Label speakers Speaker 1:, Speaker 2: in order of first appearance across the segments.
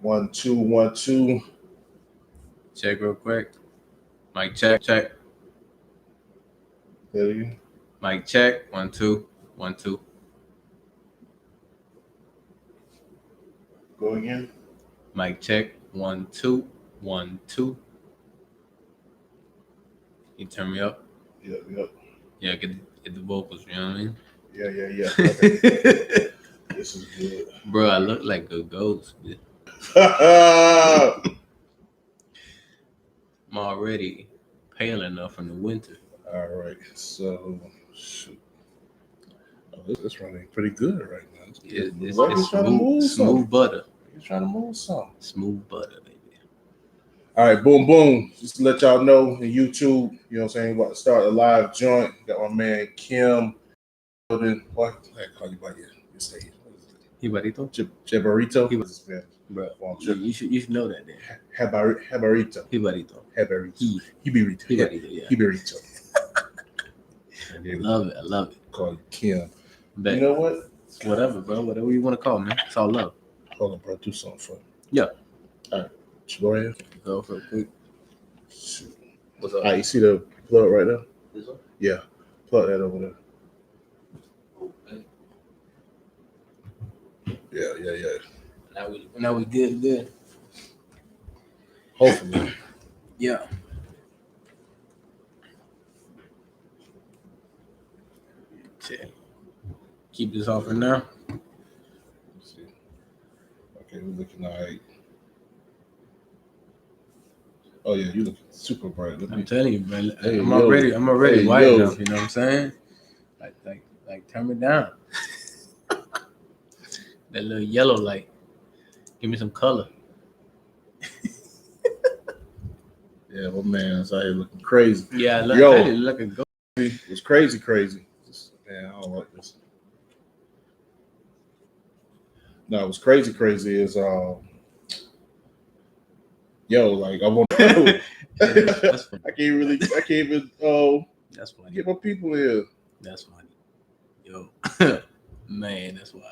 Speaker 1: 1 2 1 2.
Speaker 2: Check real quick. Mic check.
Speaker 1: There you
Speaker 2: Mic check. 1 2 1 2.
Speaker 1: go again.
Speaker 2: Mic check. 1 2 1 2. You turn me up.
Speaker 1: Yep.
Speaker 2: Yeah, get the vocals. You know what I mean?
Speaker 1: Yeah. Okay. This is good,
Speaker 2: bro. I look like a ghost.
Speaker 1: all
Speaker 2: I'm already pale enough from the winter.
Speaker 1: right. So, shoot. It's running pretty good right now.
Speaker 2: It's smooth butter.
Speaker 1: He's trying to move something.
Speaker 2: Smooth butter, baby.
Speaker 1: All right, boom. Just to let y'all know, in YouTube, you know what I'm saying, about to start a live joint. Got my man Kim. What? I call you by your stage.
Speaker 2: Jibarito?
Speaker 1: Jibarito.
Speaker 2: Bro, you should know that then.
Speaker 1: Jibarito.
Speaker 2: Jibarito.
Speaker 1: Jibarito.
Speaker 2: Yeah.
Speaker 1: Jibarito.
Speaker 2: I love it.
Speaker 1: Call you Kim.
Speaker 2: Bet.
Speaker 1: You know what?
Speaker 2: Whatever, bro. Whatever you want to call, man. It's all love.
Speaker 1: Hold on, bro. Do something for me.
Speaker 2: Yeah.
Speaker 1: All right. Go ahead.
Speaker 2: Go for a quick. What's up?
Speaker 1: All right, you see the plug right there?
Speaker 2: This one?
Speaker 1: Yeah. Plug that over there. Yeah.
Speaker 2: Now we good.
Speaker 1: Hopefully.
Speaker 2: Yeah. Keep this off for now.
Speaker 1: Let's see. Okay, we're looking all right. Oh yeah, you look super bright.
Speaker 2: I'm telling you, man.
Speaker 1: Hey,
Speaker 2: I'm already white
Speaker 1: yo.
Speaker 2: enough. You know what I'm saying? Like turn me down. That little yellow light. Give me some color.
Speaker 1: Yeah, my man's out here looking crazy.
Speaker 2: Yeah, look a go.
Speaker 1: It's crazy. Man, I don't like this. No, what's crazy is like I want to
Speaker 2: That's funny.
Speaker 1: I can't even
Speaker 2: That's funny.
Speaker 1: get my people here.
Speaker 2: That's funny. Yo. Man, that's wild.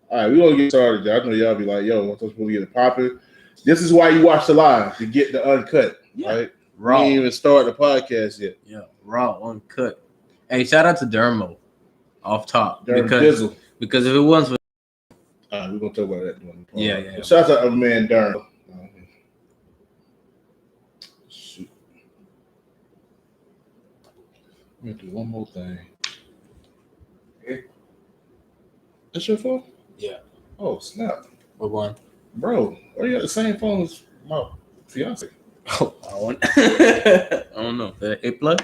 Speaker 1: All right, we're gonna get started. I know y'all be like, yo, what's supposed to get it popping? This is why you watch the live, to get the uncut, right?
Speaker 2: Raw.
Speaker 1: We ain't even start the podcast yet.
Speaker 2: Yeah, raw, uncut. Hey, shout out to Dermo off top. Because if it wasn't for
Speaker 1: all right, we're gonna talk about that.
Speaker 2: Yeah.
Speaker 1: Shout out to our man Dermo. Shoot. I'm gonna do one more thing.
Speaker 2: Okay.
Speaker 1: That's your phone?
Speaker 2: Yeah.
Speaker 1: Oh, snap.
Speaker 2: What one?
Speaker 1: Bro, why you got the same phone as my fiance?
Speaker 2: Oh, I don't know. A plug?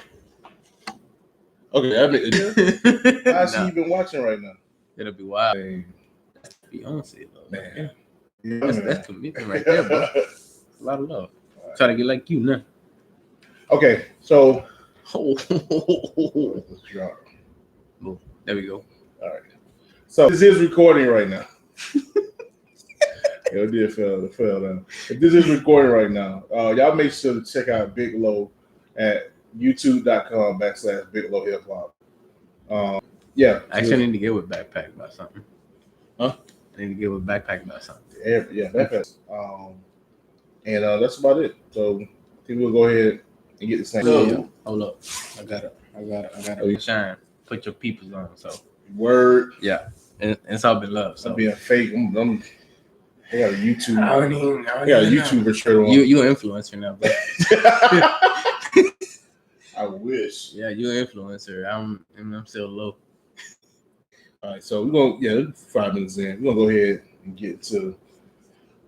Speaker 1: Okay, I mean, how's she even watching right now?
Speaker 2: It'll be wild. That's Beyonce, though. Man. Yeah. That's commitment right there, bro. A lot of love. Right. Try to get like you now.
Speaker 1: Okay, so
Speaker 2: let's drop. Boom. There we go.
Speaker 1: All right. So this is recording right now. It did fell down. If this is recording right now, y'all make sure to check out Big Low at youtube.com/Big Low Hip Hop. Yeah.
Speaker 2: I actually need to get with backpack about something.
Speaker 1: Huh?
Speaker 2: I need to get with backpack about something.
Speaker 1: Yeah, backpack. And that's about it. So I think we'll go ahead and get this thing.
Speaker 2: Hold up. I gotta shine. Put your peoples on. So
Speaker 1: word.
Speaker 2: Yeah. And it's all been love. So
Speaker 1: I'm being fake. I got a YouTube.
Speaker 2: I
Speaker 1: got a YouTuber shirt on.
Speaker 2: You an influencer now, bro.
Speaker 1: I wish.
Speaker 2: Yeah, you're an influencer. I'm still low.
Speaker 1: All right, so we're gonna 5 minutes in. We're gonna go ahead and get to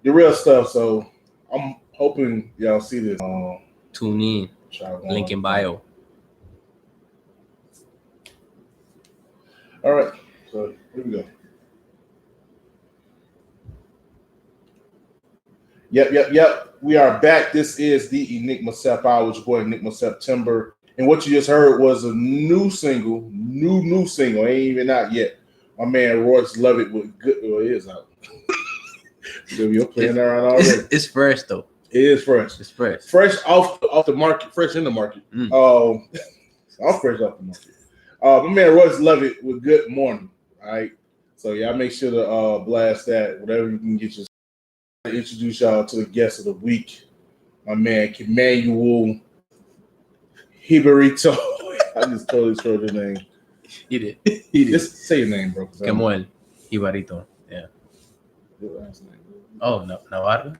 Speaker 1: the real stuff. So I'm hoping y'all see this.
Speaker 2: Tune in. Link in bio.
Speaker 1: All right, so here we go. Yep. We are back. This is the Enigma Sept Hour, which is going Enigma September. And what you just heard was a new single, new single. Ain't even out yet. My man Royce Lovett with good. Well, it is out. You're playing around already.
Speaker 2: It's fresh though.
Speaker 1: It is fresh.
Speaker 2: It's fresh.
Speaker 1: Fresh off the market. Fresh in the market. I'm fresh off the market. My man Royce Lovett with Good Morning. All right. So y'all make sure to blast that. Whatever you can get your introduce y'all to the guest of the week, my man Emmanuel Jibarito. I just totally screwed your name.
Speaker 2: You did. You did.
Speaker 1: Just say your name, bro.
Speaker 2: Come on, Jibarito. Yeah.
Speaker 1: Your last name.
Speaker 2: Oh no, I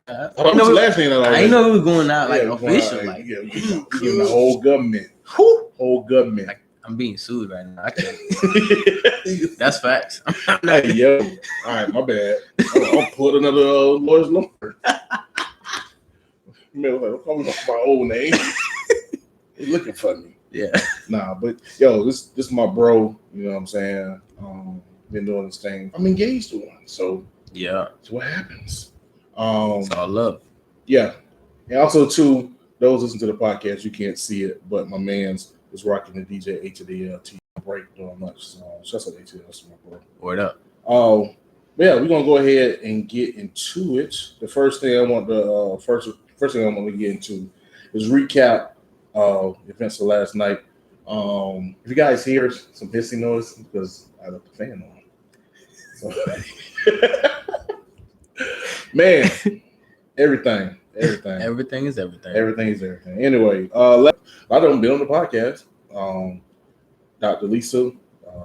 Speaker 1: know last name.
Speaker 2: I know we were going out like official,
Speaker 1: like we getting the whole government. Whole government.
Speaker 2: Like, I'm being sued right now. I can't. That's facts.
Speaker 1: Hey, yo. All right, my bad. I'll put another lawyer's number. Man, don't call me my old name. He's looking for me.
Speaker 2: Yeah.
Speaker 1: Nah, but yo, this is my bro. You know what I'm saying? Been doing this thing. I'm engaged to one, so
Speaker 2: yeah.
Speaker 1: So what happens?
Speaker 2: It's all love.
Speaker 1: Yeah, and also too, those listen to the podcast, you can't see it, but my man's is rocking the DJ HDL break doing much. So shouts out to HDL, that's my bro.
Speaker 2: Word up.
Speaker 1: Yeah, we're gonna go ahead and get into it. The first thing I want to first thing I want to get into is recap events of last night. If you guys hear some hissing noise, because I left the fan on. So, man, everything is everything. Everything is everything. Anyway, I done been on the podcast. Dr. Lisa,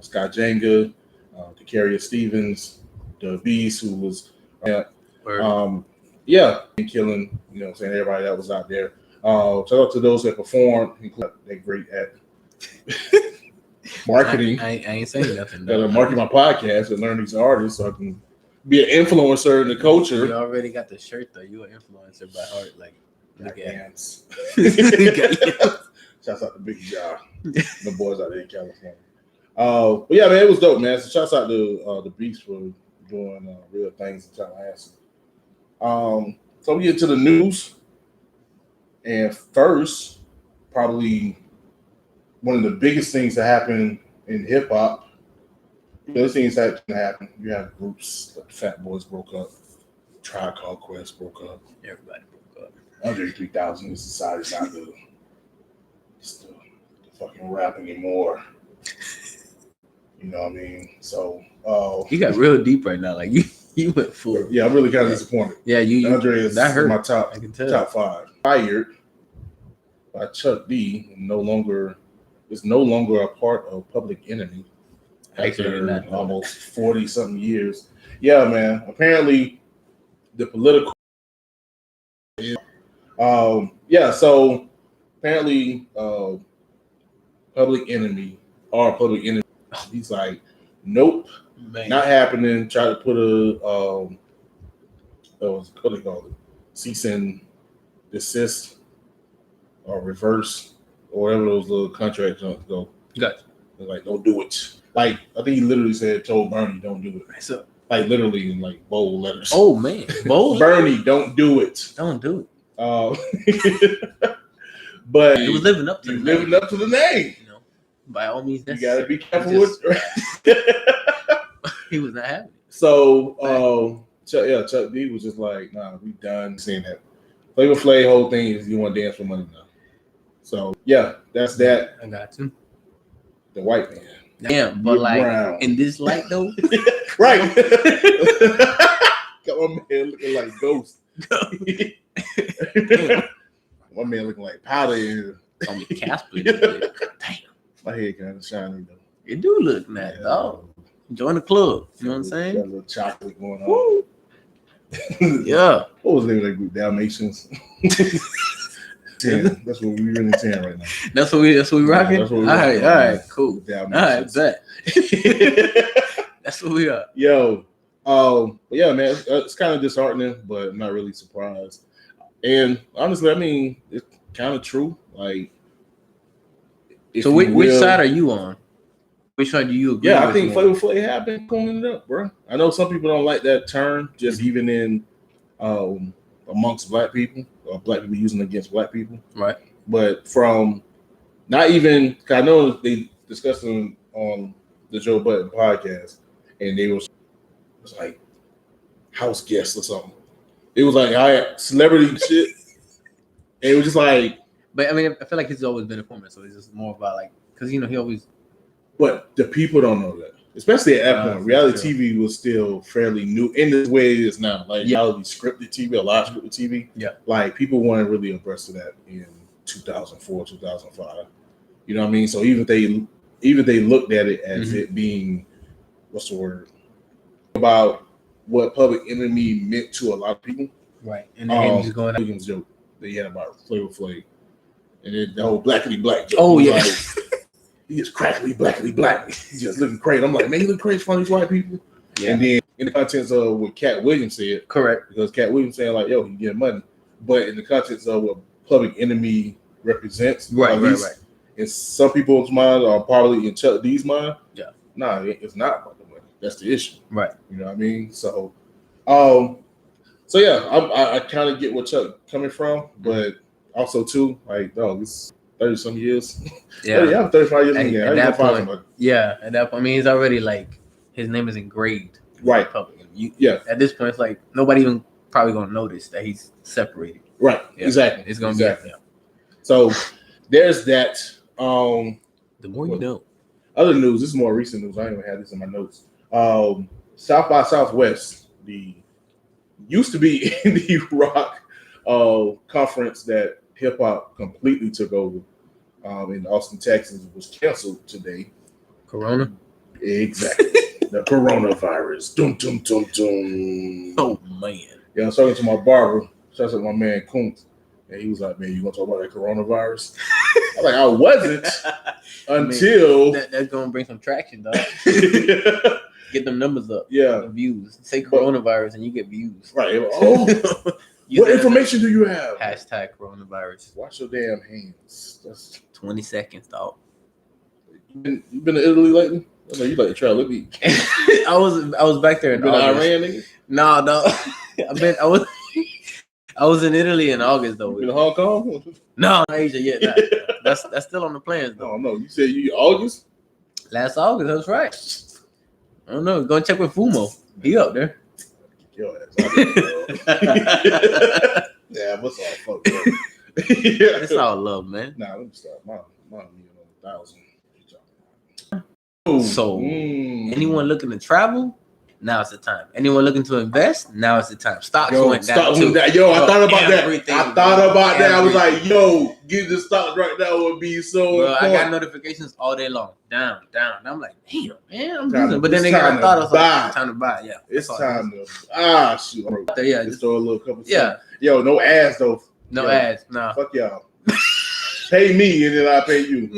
Speaker 1: Scott Jenga, Dekaria Stevens, the Beatz, who was and killing, you know what I'm saying, everybody that was out there. Shout out to those that performed. They're great at marketing.
Speaker 2: I ain't saying nothing.
Speaker 1: Gotta market my podcast and learn these artists so I can be an influencer in the culture.
Speaker 2: You already got the shirt though. You an influencer by heart. Like, look at
Speaker 1: hands. Shouts out to Big Job, the boys out there in California. But yeah, man, it was dope, man. So shouts out to the Beatz for doing real things in Tallahassee. So we get to the news, and first, probably one of the biggest things that happened in hip hop. Those things that can happen. You have groups like the Fat Boys broke up, Tribe Called Quest broke up.
Speaker 2: Everybody broke up.
Speaker 1: Andre 3000 has decided not to fucking rap anymore. You know what I mean? So
Speaker 2: you got real deep right now. Like you went full.
Speaker 1: Yeah, I'm really kind of disappointed.
Speaker 2: Yeah,
Speaker 1: Andre is
Speaker 2: that hurt.
Speaker 1: My top 5. Fired by Chuck D. is no longer a part of Public Enemy after almost 40-something years. Yeah, man. Apparently, the political. So apparently, Public Enemy. He's like, nope, man. Not happening. Try to put what do they call it? Cease and desist or reverse or whatever those little contract jumps go.
Speaker 2: Gotcha.
Speaker 1: Like, don't do it. Like, I think he literally told Bernie, don't do it.
Speaker 2: So,
Speaker 1: like, literally in like bold letters.
Speaker 2: Oh man, bold.
Speaker 1: Bernie, don't do it.
Speaker 2: Don't do it.
Speaker 1: But
Speaker 2: he was living up to
Speaker 1: the name.
Speaker 2: You know, by all means,
Speaker 1: you gotta be careful with.
Speaker 2: He was not happy.
Speaker 1: So, Chuck D was just like, nah, we done seeing that. Flavor Flav whole thing is you want to dance for money now. So yeah, that's that.
Speaker 2: I got you.
Speaker 1: The white man.
Speaker 2: Damn, but like brown. In this light though,
Speaker 1: right? Got my man looking like Ghost. My man looking like powder in
Speaker 2: on the Casper. Damn,
Speaker 1: my head kind of shiny though.
Speaker 2: It do look nice, dog. Join the club. You know what I'm saying?
Speaker 1: Got a little chocolate going on.
Speaker 2: Yeah.
Speaker 1: What was the name of that group? Dalmatians. 10. That's what we really 10 right now. That's what we
Speaker 2: rocking?
Speaker 1: That's what we
Speaker 2: all right, cool.
Speaker 1: Dalmatians.
Speaker 2: All right, bet. That's what we are.
Speaker 1: Yo. But yeah, man, it's kind of disheartening, but I'm not really surprised. And honestly, I mean, it's kind of true. Like,
Speaker 2: so which side are you on? Which side do you agree with?
Speaker 1: Yeah, I think Flavor Flav have been cleaning it up, bro. I know some people don't like that term, just even in amongst black people, or black people using it against black people.
Speaker 2: Right.
Speaker 1: But from not even, I know they discussed them on the Joe Budden podcast, and they was like house guests or something. It was like celebrity shit. And it was just like.
Speaker 2: But I mean, I feel like he's always been a format, so it's just more about like, because he always.
Speaker 1: But the people don't know that. Especially at that point, reality TV was still fairly new in this way it is now. Like reality scripted TV, a lot of scripted TV.
Speaker 2: Yeah.
Speaker 1: Like people weren't really abreast of that in 2004, 2005. You know what I mean? So even they looked at it as it being, what's the word? About what Public Enemy meant to a lot of people.
Speaker 2: Right. And then he was going
Speaker 1: out. Joke that he had about Flavor Flav. And then the whole blackity black joke.
Speaker 2: Oh, yeah.
Speaker 1: Like, he just crackly blackity black. He's just looking crazy. I'm like, man, he look crazy for these white people. Yeah. And then in the contents of what Cat Williams said.
Speaker 2: Correct.
Speaker 1: Because Cat Williams saying like, yo, he getting money. But in the contents of what Public Enemy represents.
Speaker 2: Right.
Speaker 1: In some people's mind, or probably in Chuck D's mind.
Speaker 2: Yeah.
Speaker 1: Nah, it's not about the money. That's the issue.
Speaker 2: Right.
Speaker 1: You know what I mean? So yeah, I kind of get what Chuck coming from, but also too, like, dog, it's 30-some years.
Speaker 2: Yeah.
Speaker 1: I'm 35 years in.
Speaker 2: At that point, I mean, he's already like, his name is engraved.
Speaker 1: Right.
Speaker 2: Public. At this point, it's like nobody even probably gonna notice that he's separated.
Speaker 1: Right. Yeah. Exactly.
Speaker 2: It's gonna be. Yeah.
Speaker 1: So there's that.
Speaker 2: The more you know.
Speaker 1: Other news. This is more recent news. I don't even have this in my notes. South by Southwest, used to be indie rock conference that hip hop completely took over in Austin, Texas, was canceled today.
Speaker 2: Corona?
Speaker 1: Exactly. The coronavirus. Dum dum dum dum.
Speaker 2: Oh man.
Speaker 1: Yeah, I was talking to my barber. Shout out to my man Kuntz. And he was like, man, you gonna talk about that coronavirus? I was like, I wasn't until
Speaker 2: that's gonna bring some traction, dog. Get them numbers up.
Speaker 1: Yeah.
Speaker 2: The views. Say coronavirus and you get views.
Speaker 1: Right. Oh, what information do you have?
Speaker 2: Hashtag coronavirus.
Speaker 1: Wash your damn hands. That's
Speaker 2: 20 seconds, dog.
Speaker 1: You been to Italy lately? I know you like to travel.
Speaker 2: I was back there in
Speaker 1: August. Iran, nigga?
Speaker 2: No. I was in Italy in August though.
Speaker 1: In Hong Kong?
Speaker 2: No, not Asia yet. Nah. That's still on the plans though.
Speaker 1: Oh no, you said you August?
Speaker 2: Last August, that's right. I don't know. Go and check with Fumo. He up there.
Speaker 1: Your ass. Yeah, what's all fucked up?
Speaker 2: It's all love, man.
Speaker 1: Nah, let me stop. My $1,000,000.
Speaker 2: So, anyone looking to travel? Now it's the time. Anyone looking to invest? Now it's the time. Stocks went down too.
Speaker 1: I thought about that. I was like, yo, get the stocks right now would be so.
Speaker 2: Bro, I got notifications all day long. Down. And I'm like, damn, man, I'm losing. But then again, I thought it was like, time to buy. Yeah,
Speaker 1: it's time to shoot.
Speaker 2: Yeah,
Speaker 1: just throw a little couple.
Speaker 2: Yeah,
Speaker 1: yo, no ads though.
Speaker 2: No ads. Nah.
Speaker 1: Fuck y'all. Pay me and then I pay you.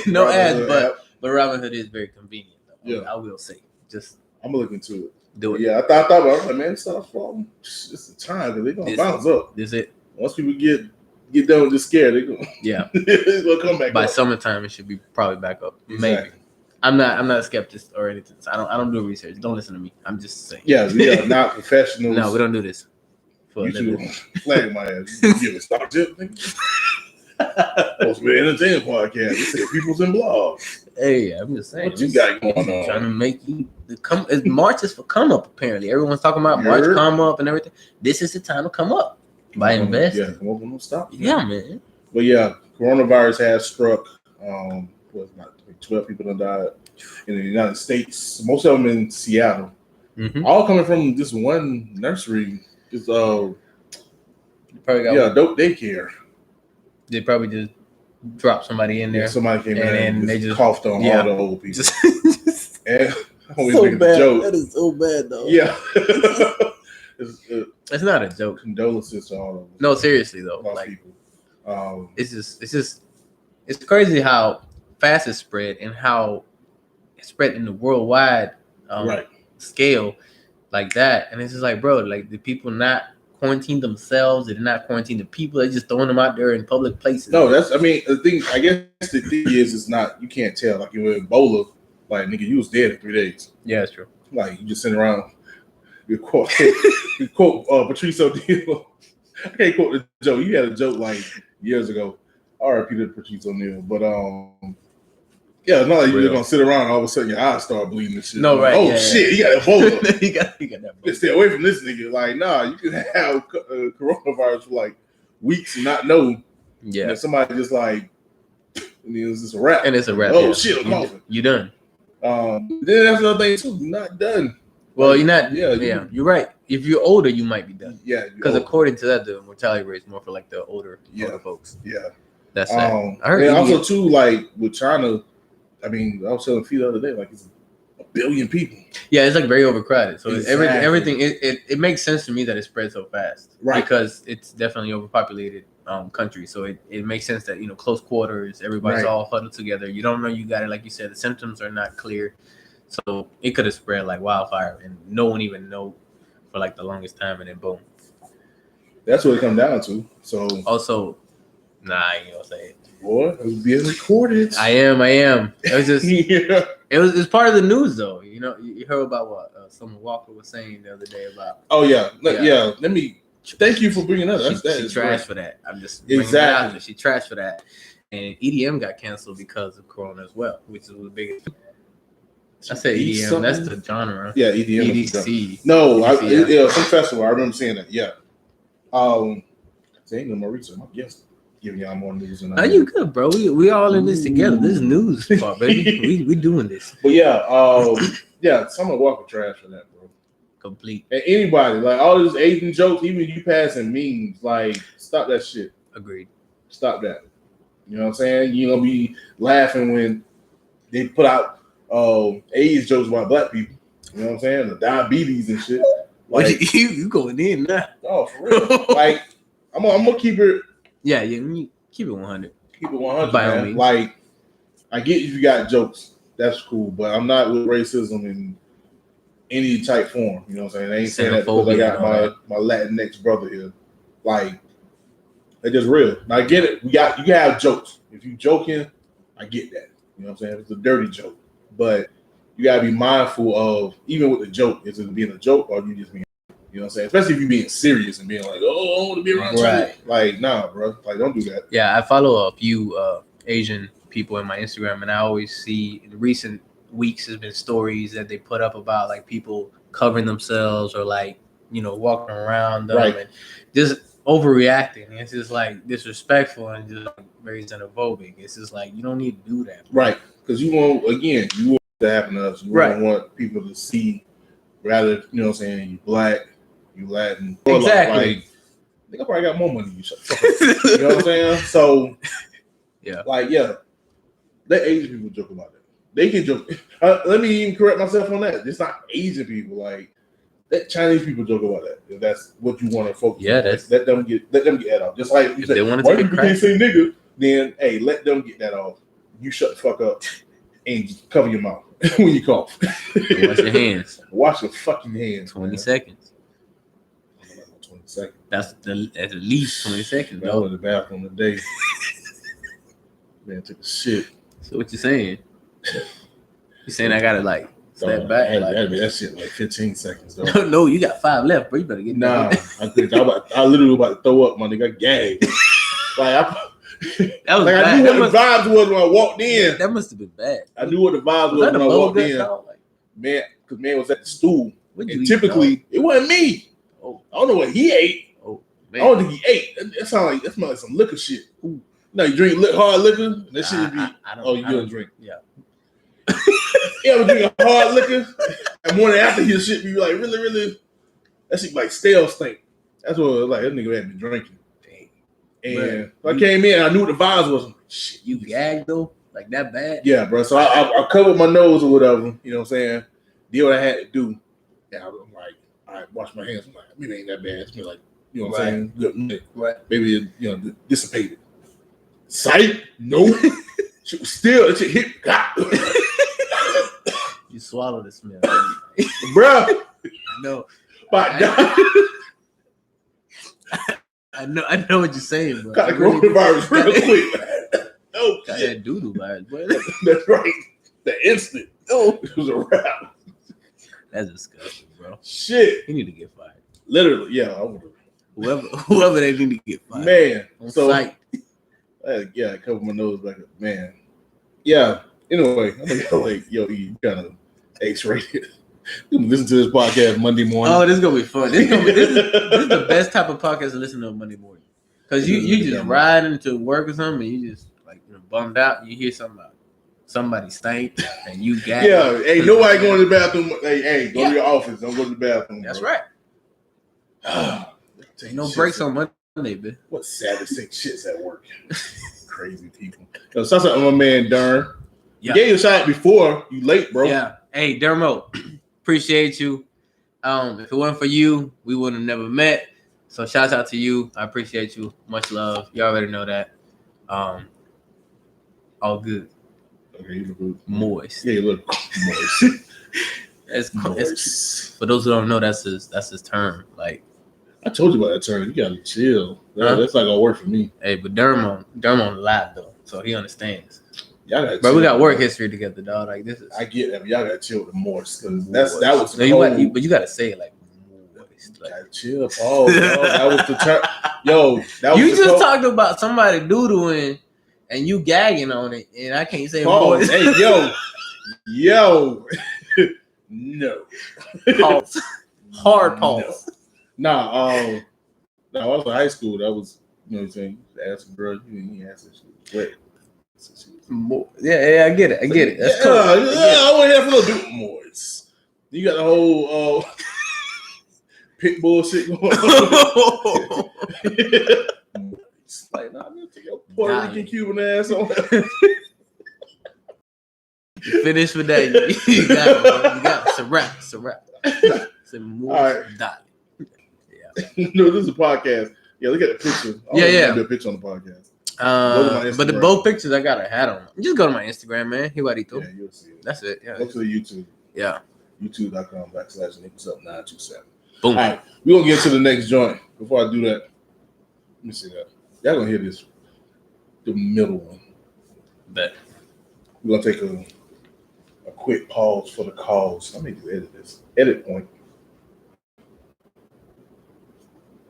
Speaker 2: No ads, but Robinhood is very convenient. Though.
Speaker 1: Yeah,
Speaker 2: I will say. Just
Speaker 1: I'm gonna look into it.
Speaker 2: Do it.
Speaker 1: Yeah, I thought about it. I was like, man, stop falling. It's the time because they're gonna bounce up.
Speaker 2: This it.
Speaker 1: Once people get done with this scare, they're gonna it's gonna come back.
Speaker 2: By
Speaker 1: up.
Speaker 2: Summertime, it should be probably back up.
Speaker 1: Exactly.
Speaker 2: Maybe. I'm not a skeptic or anything. I don't do research. Don't listen to me. I'm just saying.
Speaker 1: Yeah, we are not professionals.
Speaker 2: No, we don't do this.
Speaker 1: You should flag my ass. You give a stock tip, nigga. Supposed to be an entertainment podcast. It said people's in blogs.
Speaker 2: Hey, I'm just saying.
Speaker 1: What you got going on?
Speaker 2: Trying to make you March is for come up. Apparently, everyone's talking about March come up and everything. This is the time to come up by investing.
Speaker 1: Yeah, come up with no stock.
Speaker 2: Yeah, man.
Speaker 1: But yeah, coronavirus has struck. 12 people that died in the United States. Most of them in Seattle.
Speaker 2: Mm-hmm.
Speaker 1: All coming from this one nursery. It's
Speaker 2: probably got
Speaker 1: dope daycare.
Speaker 2: They probably just dropped somebody in there.
Speaker 1: Yeah, somebody came in
Speaker 2: and they just
Speaker 1: coughed on all the old people. And
Speaker 2: so bad. Joke. That is so bad, though.
Speaker 1: Yeah.
Speaker 2: It's not a joke.
Speaker 1: Condolences to all of them.
Speaker 2: No, seriously though. Like
Speaker 1: people.
Speaker 2: It's crazy how fast it spread and how it spread in the worldwide scale like that. And it's just like, bro, like the people not quarantine themselves, they did not quarantine the people, they just throwing them out there in public places.
Speaker 1: No, the thing, I guess the thing is, it's not, you can't tell. Like you were Ebola, like nigga, you was dead in 3 days.
Speaker 2: Yeah, that's true.
Speaker 1: Like you just sitting around, you quote Patrice O'Neal. I can't quote the joke. You had a joke like years ago. R.I.P. to Patrice O'Neal, but yeah, it's not like you're gonna sit around and all of a sudden your eyes start bleeding and shit.
Speaker 2: No,
Speaker 1: like,
Speaker 2: right?
Speaker 1: Shit, he got Ebola.
Speaker 2: he got that.
Speaker 1: Let's stay away from this nigga. Like, nah, you can have coronavirus for like weeks and not know.
Speaker 2: Yeah,
Speaker 1: and somebody just like, and it's just a wrap.
Speaker 2: And it's a wrap.
Speaker 1: Oh shit, I'm coughing.
Speaker 2: You done.
Speaker 1: Then that's another thing too. You're not done.
Speaker 2: Well, you're not. Yeah, you're right. If you're older, you might be done.
Speaker 1: Yeah,
Speaker 2: because according to that, the mortality rate is more for like the older folks.
Speaker 1: Yeah,
Speaker 2: that's sad.
Speaker 1: I heard. And also too, like with China, I mean, I was telling a few the other day, like it's 1 billion people.
Speaker 2: Yeah, it's like very overcrowded. So everything it makes sense to me that it spread so fast,
Speaker 1: right? Because
Speaker 2: it's definitely overpopulated country. So it makes sense that close quarters, everybody's all huddled together. You don't know you got it, like you said. The symptoms are not clear, so it could have spread like wildfire, and no one even know for like the longest time, and then boom.
Speaker 1: That's what it comes down to. So
Speaker 2: also, I ain't gonna say it.
Speaker 1: Boy, it was being recorded.
Speaker 2: I am. It was just it was part of the news though. You heard about what Summer Walker was saying the other day about.
Speaker 1: Oh yeah. Let me thank you for bringing that up.
Speaker 2: She trashed for that. I'm just exactly. She trashed for that, and EDM got canceled because of Corona as well, which is the biggest. I said EDM. That's the genre.
Speaker 1: Yeah, EDM.
Speaker 2: EDC.
Speaker 1: No, some festival. I remember seeing that. Yeah. Saying no more research. I guess giving y'all more news.
Speaker 2: Are you good, bro? We all in this together. This is news part, baby. we doing this.
Speaker 1: But yeah, Summer Walker trash for that, bro.
Speaker 2: Complete.
Speaker 1: And anybody, like all these Asian jokes, even you passing memes, like stop that shit.
Speaker 2: Agreed. Stop
Speaker 1: that. You know what I'm saying? You're gonna be laughing when they put out AIDS jokes about black people. You know what I'm saying? The diabetes and shit. Like
Speaker 2: you going in now.
Speaker 1: Oh, for real. Like I'm gonna keep it.
Speaker 2: Yeah, keep it 100.
Speaker 1: Keep it 100. By all means. Like I get if you got jokes, that's cool, but I'm not with racism in any type form. You know what I'm saying? I ain't saying that because I got my Latinx brother here. Like it's just real. Now I get it. You have jokes. If you joking, I get that. You know what I'm saying? It's a dirty joke, but you gotta be mindful of even with the joke. Is it being a joke or you just being? You know what I'm saying? Especially if you're being serious and being like, oh, I want to be around you. Like, nah, bro. Like, don't do that.
Speaker 2: Yeah, I follow a few Asian people in my Instagram, and I always see in recent weeks there's been stories that they put up about like people covering themselves or like, walking around them and just overreacting. It's just like disrespectful and just like, very xenophobic. It's just like, you don't need to do that.
Speaker 1: Bro. Right. Because you want to happen to us. You don't want people to see rather, you know what I'm saying, you black, you Latin.
Speaker 2: Exactly.
Speaker 1: Like, I think I probably got more money than you. You know what I'm saying? So, let Asian people joke about that. They can joke. Let me even correct myself on that. It's not Asian people. Like, let Chinese people joke about that. If that's what you want to focus on.
Speaker 2: That's
Speaker 1: let them get that off. Just like you say, why you can't say nigga, then hey, let them get that off. You shut the fuck up and just cover your mouth when you cough.
Speaker 2: Wash your hands.
Speaker 1: Wash your fucking hands.
Speaker 2: 20 seconds.
Speaker 1: 20 seconds.
Speaker 2: That's at least 20 seconds.
Speaker 1: I went to the bathroom today. Man, took a shit.
Speaker 2: So what you saying? You saying I gotta like step back?
Speaker 1: That shit like 15 seconds though.
Speaker 2: No, you got 5 left, bro. You better get
Speaker 1: I literally about to throw up, my nigga. I gagged.
Speaker 2: That was
Speaker 1: like,
Speaker 2: bad.
Speaker 1: I knew what the vibes was when I walked in.
Speaker 2: That must have been bad.
Speaker 1: I knew what the vibes was when I walked in. Man, because man was at the stool. And typically, it wasn't me. Oh. I don't know what he ate. Oh, man. I don't think he ate. That smelled like some liquor shit. Ooh. You drink hard liquor, and that shit would be. You don't drink. Yeah. Yeah, I was drinking hard liquor, and morning after his shit be like really, really. That shit like stale stink. That's what it was like. That nigga had been drinking. And I came in, I knew what the vibes was. I'm like, shit,
Speaker 2: you gagged though, like that bad?
Speaker 1: Yeah, bro. So I covered my nose or whatever. You know what I'm saying? Did what I had to do. Yeah, I'm like, I washed my hands. I'm like, it ain't that bad. It's been like, you know what I'm saying? Good.
Speaker 2: Right.
Speaker 1: Maybe it, dissipated. Sight? No. Shit was still. That shit hit.
Speaker 2: You swallowed the smell,
Speaker 1: bro.
Speaker 2: No. I know what you're saying, bro.
Speaker 1: Got the coronavirus real quick. Oh,
Speaker 2: got that doodle virus, boy.
Speaker 1: That's right. The instant. Oh, it was a wrap.
Speaker 2: That's disgusting, bro.
Speaker 1: Shit.
Speaker 2: You need to get fired.
Speaker 1: Literally, yeah. I would have.
Speaker 2: Whoever they need to get fired.
Speaker 1: Man.
Speaker 2: On
Speaker 1: so,
Speaker 2: site.
Speaker 1: I covered my nose back up. Man. Yeah. Anyway, I think like, yo, you kind of X-rated. You can listen to this podcast Monday morning.
Speaker 2: Oh, this is gonna be fun. This is the best type of podcast to listen to on Monday morning. Because you just ride into work or something and you just like bummed out and you hear something about somebody stank and you got
Speaker 1: yeah, ain't nobody going to the bathroom. Hey, go to your office. Don't go to the bathroom.
Speaker 2: That's
Speaker 1: bro.
Speaker 2: right. Ain't no breaks on Monday, man.
Speaker 1: What savage sick shits at work? Crazy people. Yo, sounds like my man Dern. You gave you a shot before. You late, bro.
Speaker 2: Yeah. Hey, Dermo, appreciate you. If it wasn't for you, we would have never met. So shout out to you. I appreciate you. Much love. You already know that. All good.
Speaker 1: Okay, you look
Speaker 2: moist.
Speaker 1: Yeah, you look moist.
Speaker 2: It's for those who don't know, that's his term. Like
Speaker 1: I told you about that term. You gotta chill. That's not gonna work for me.
Speaker 2: Hey, but Dermo lied though, so he understands.
Speaker 1: Y'all gotta
Speaker 2: but we got work history together, dog. Like this is.
Speaker 1: I get that, but y'all gotta chill with the moist because that was
Speaker 2: but you gotta say it like moist. Like,
Speaker 1: chill, Paul. That was the term. Yo, that was
Speaker 2: you just talked about somebody doodling and you gagging on it, and I can't say
Speaker 1: moist. Hey, yo, no.
Speaker 2: Pause. Hard pause.
Speaker 1: Nah, I was in high school. That was, you know what I'm saying? Ask a girl, you didn't answer shit.
Speaker 2: Yeah, I get it. That's cool.
Speaker 1: I want to have a little bit more. You got the whole pit bullshit going on. It's like, nah, I'm gonna take your Puerto Rican Cuban ass on.
Speaker 2: Finish with that. You got it, bro. You got it. It's a wrap. It's a move.
Speaker 1: All right. No, this is a podcast. Yeah, look at the picture.
Speaker 2: Yeah.
Speaker 1: Do a picture on the podcast.
Speaker 2: But both pictures I got a hat on. Just go to my Instagram, man. Jibarito.
Speaker 1: Yeah, you'll see it.
Speaker 2: That's it. Yeah.
Speaker 1: Go to the YouTube.
Speaker 2: Yeah.
Speaker 1: YouTube.com/EnigmaSept927.
Speaker 2: Boom.
Speaker 1: All right, we're gonna get to the next joint. Before I do that, let me see that. Y'all gonna hear this. The middle one.
Speaker 2: Bet.
Speaker 1: We're gonna take a quick pause for the cause. Let me just edit this. Edit point.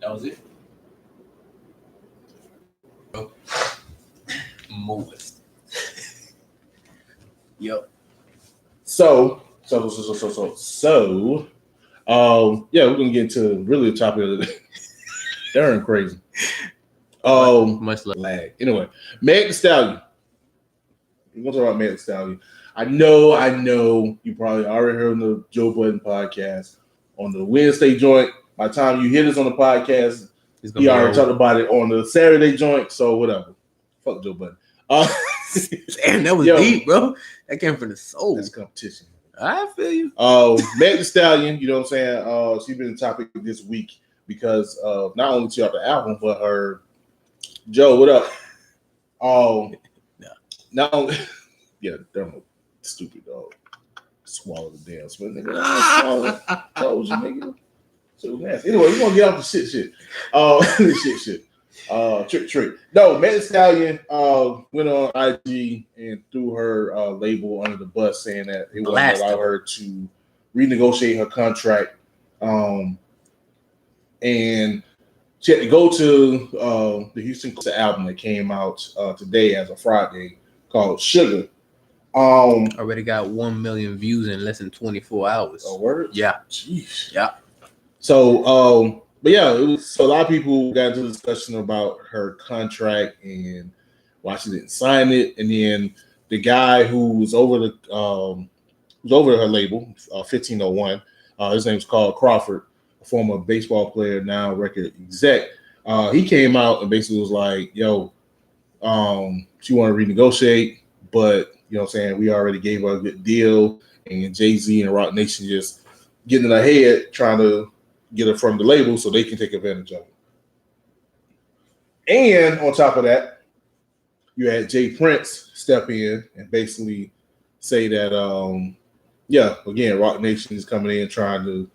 Speaker 2: That was it. Oh. Moist. Yo.
Speaker 1: So, yeah, we're gonna get into really the topic of the day. Darn crazy.
Speaker 2: Much
Speaker 1: lag. Anyway, Meg Thee Stallion. We're gonna talk about Meg Thee Stallion. I know you probably already heard on the Joe Budden podcast on the Wednesday joint. By the time you hear this on the podcast, he already talked about it on the Saturday joint. So whatever. Fuck Joe Budden.
Speaker 2: Damn, that was deep, bro. That came from the soul.
Speaker 1: That's competition.
Speaker 2: I feel you.
Speaker 1: Meg Thee Stallion, you know what I'm saying? She's been the topic this week because of not only she got the album, but her Joe, what up? Not only they're stupid dog. Swallow the damn spit, nigga. Told you, nigga. So nasty. Anyway, we're gonna get off the shit. Shit. Trick. No, Meg Thee Stallion went on IG and threw her label under the bus, saying that it wouldn't allow her to renegotiate her contract. And she had to go to the Houston album that came out today as a Friday called Sugar.
Speaker 2: Already got 1 million views in less than 24 hours.
Speaker 1: A word?
Speaker 2: Yeah.
Speaker 1: Jeez.
Speaker 2: Yeah.
Speaker 1: So, but yeah, so a lot of people got into a discussion about her contract and why she didn't sign it, and then the guy who was over her label, 1501, his name's Carl Crawford, a former baseball player, now record exec. He came out and basically was like, "Yo, she want to renegotiate, but you know what I'm saying, we already gave her a good deal, and Jay-Z and Rock Nation just getting in her head trying to get her from the label so they can take advantage of it." And on top of that, you had Jay Prince step in and basically say that, again, Rock Nation is coming in trying to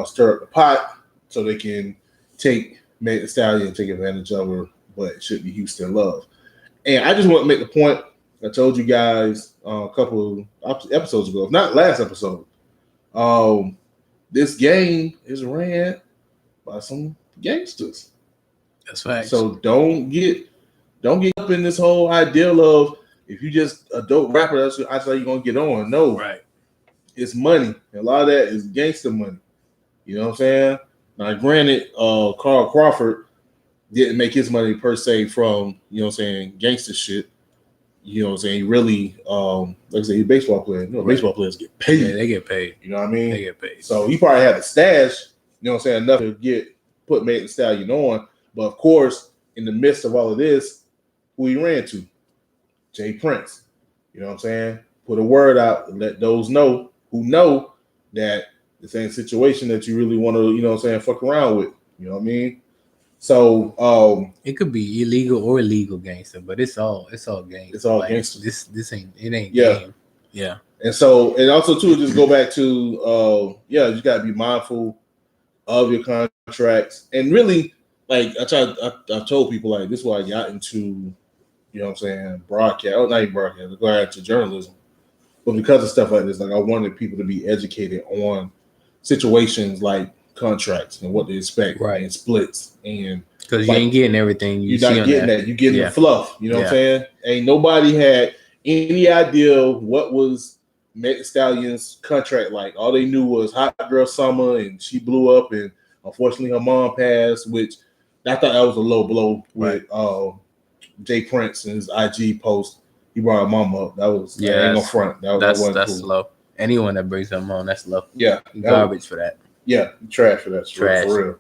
Speaker 1: stir up the pot so they can take Meg Thee Stallion and take advantage of her, but it should be Houston love. And I just want to make the point I told you guys a couple of episodes ago, if not last episode. This game is ran by some gangsters.
Speaker 2: That's right.
Speaker 1: So don't get up in this whole ideal of if you just a dope rapper, that's how you're gonna get on. No,
Speaker 2: right.
Speaker 1: It's money. And a lot of that is gangster money. You know what I'm saying? Now, granted, Carl Crawford didn't make his money per se from, you know what I'm saying, gangster shit. you know what I'm saying, really, like I said, he's a baseball player. You know, baseball players get paid.
Speaker 2: Yeah, they get paid.
Speaker 1: You know what I mean?
Speaker 2: They get paid.
Speaker 1: So he probably had a stash, you know what I'm saying, enough to put Megan Thee Stallion on. But of course, in the midst of all of this, who he ran to? Jay Prince. You know what I'm saying? Put a word out and let those know who know that this ain't a situation that you really want to, you know what I'm saying, fuck around with. You know what I mean? So
Speaker 2: it could be illegal or legal gangster, but it's all gangster.
Speaker 1: It's all
Speaker 2: like,
Speaker 1: gangster.
Speaker 2: This ain't game. Yeah.
Speaker 1: And so, and also too, just go back to you gotta be mindful of your contracts. And really, like I told people, like, this is why I got into, you know what I'm saying, broadcast. Oh, not even broadcast, I got into journalism. But because of stuff like this, like, I wanted people to be educated on situations like contracts and what to expect,
Speaker 2: right,
Speaker 1: and splits, and
Speaker 2: because you ain't getting everything you're
Speaker 1: not getting that. You're getting the fluff. You know what I'm saying? Ain't nobody had any idea what was Megan Thee Stallion's contract like. All they knew was Hot Girl Summer, and she blew up, and unfortunately her mom passed, which I thought that was a low blow with Jay Prince and his IG post. He brought her mom up. That was ain't no front. That's cool.
Speaker 2: Low. Anyone that brings them on, that's low.
Speaker 1: Yeah,
Speaker 2: garbage for that.
Speaker 1: Yeah, trash for that.
Speaker 2: Trash
Speaker 1: for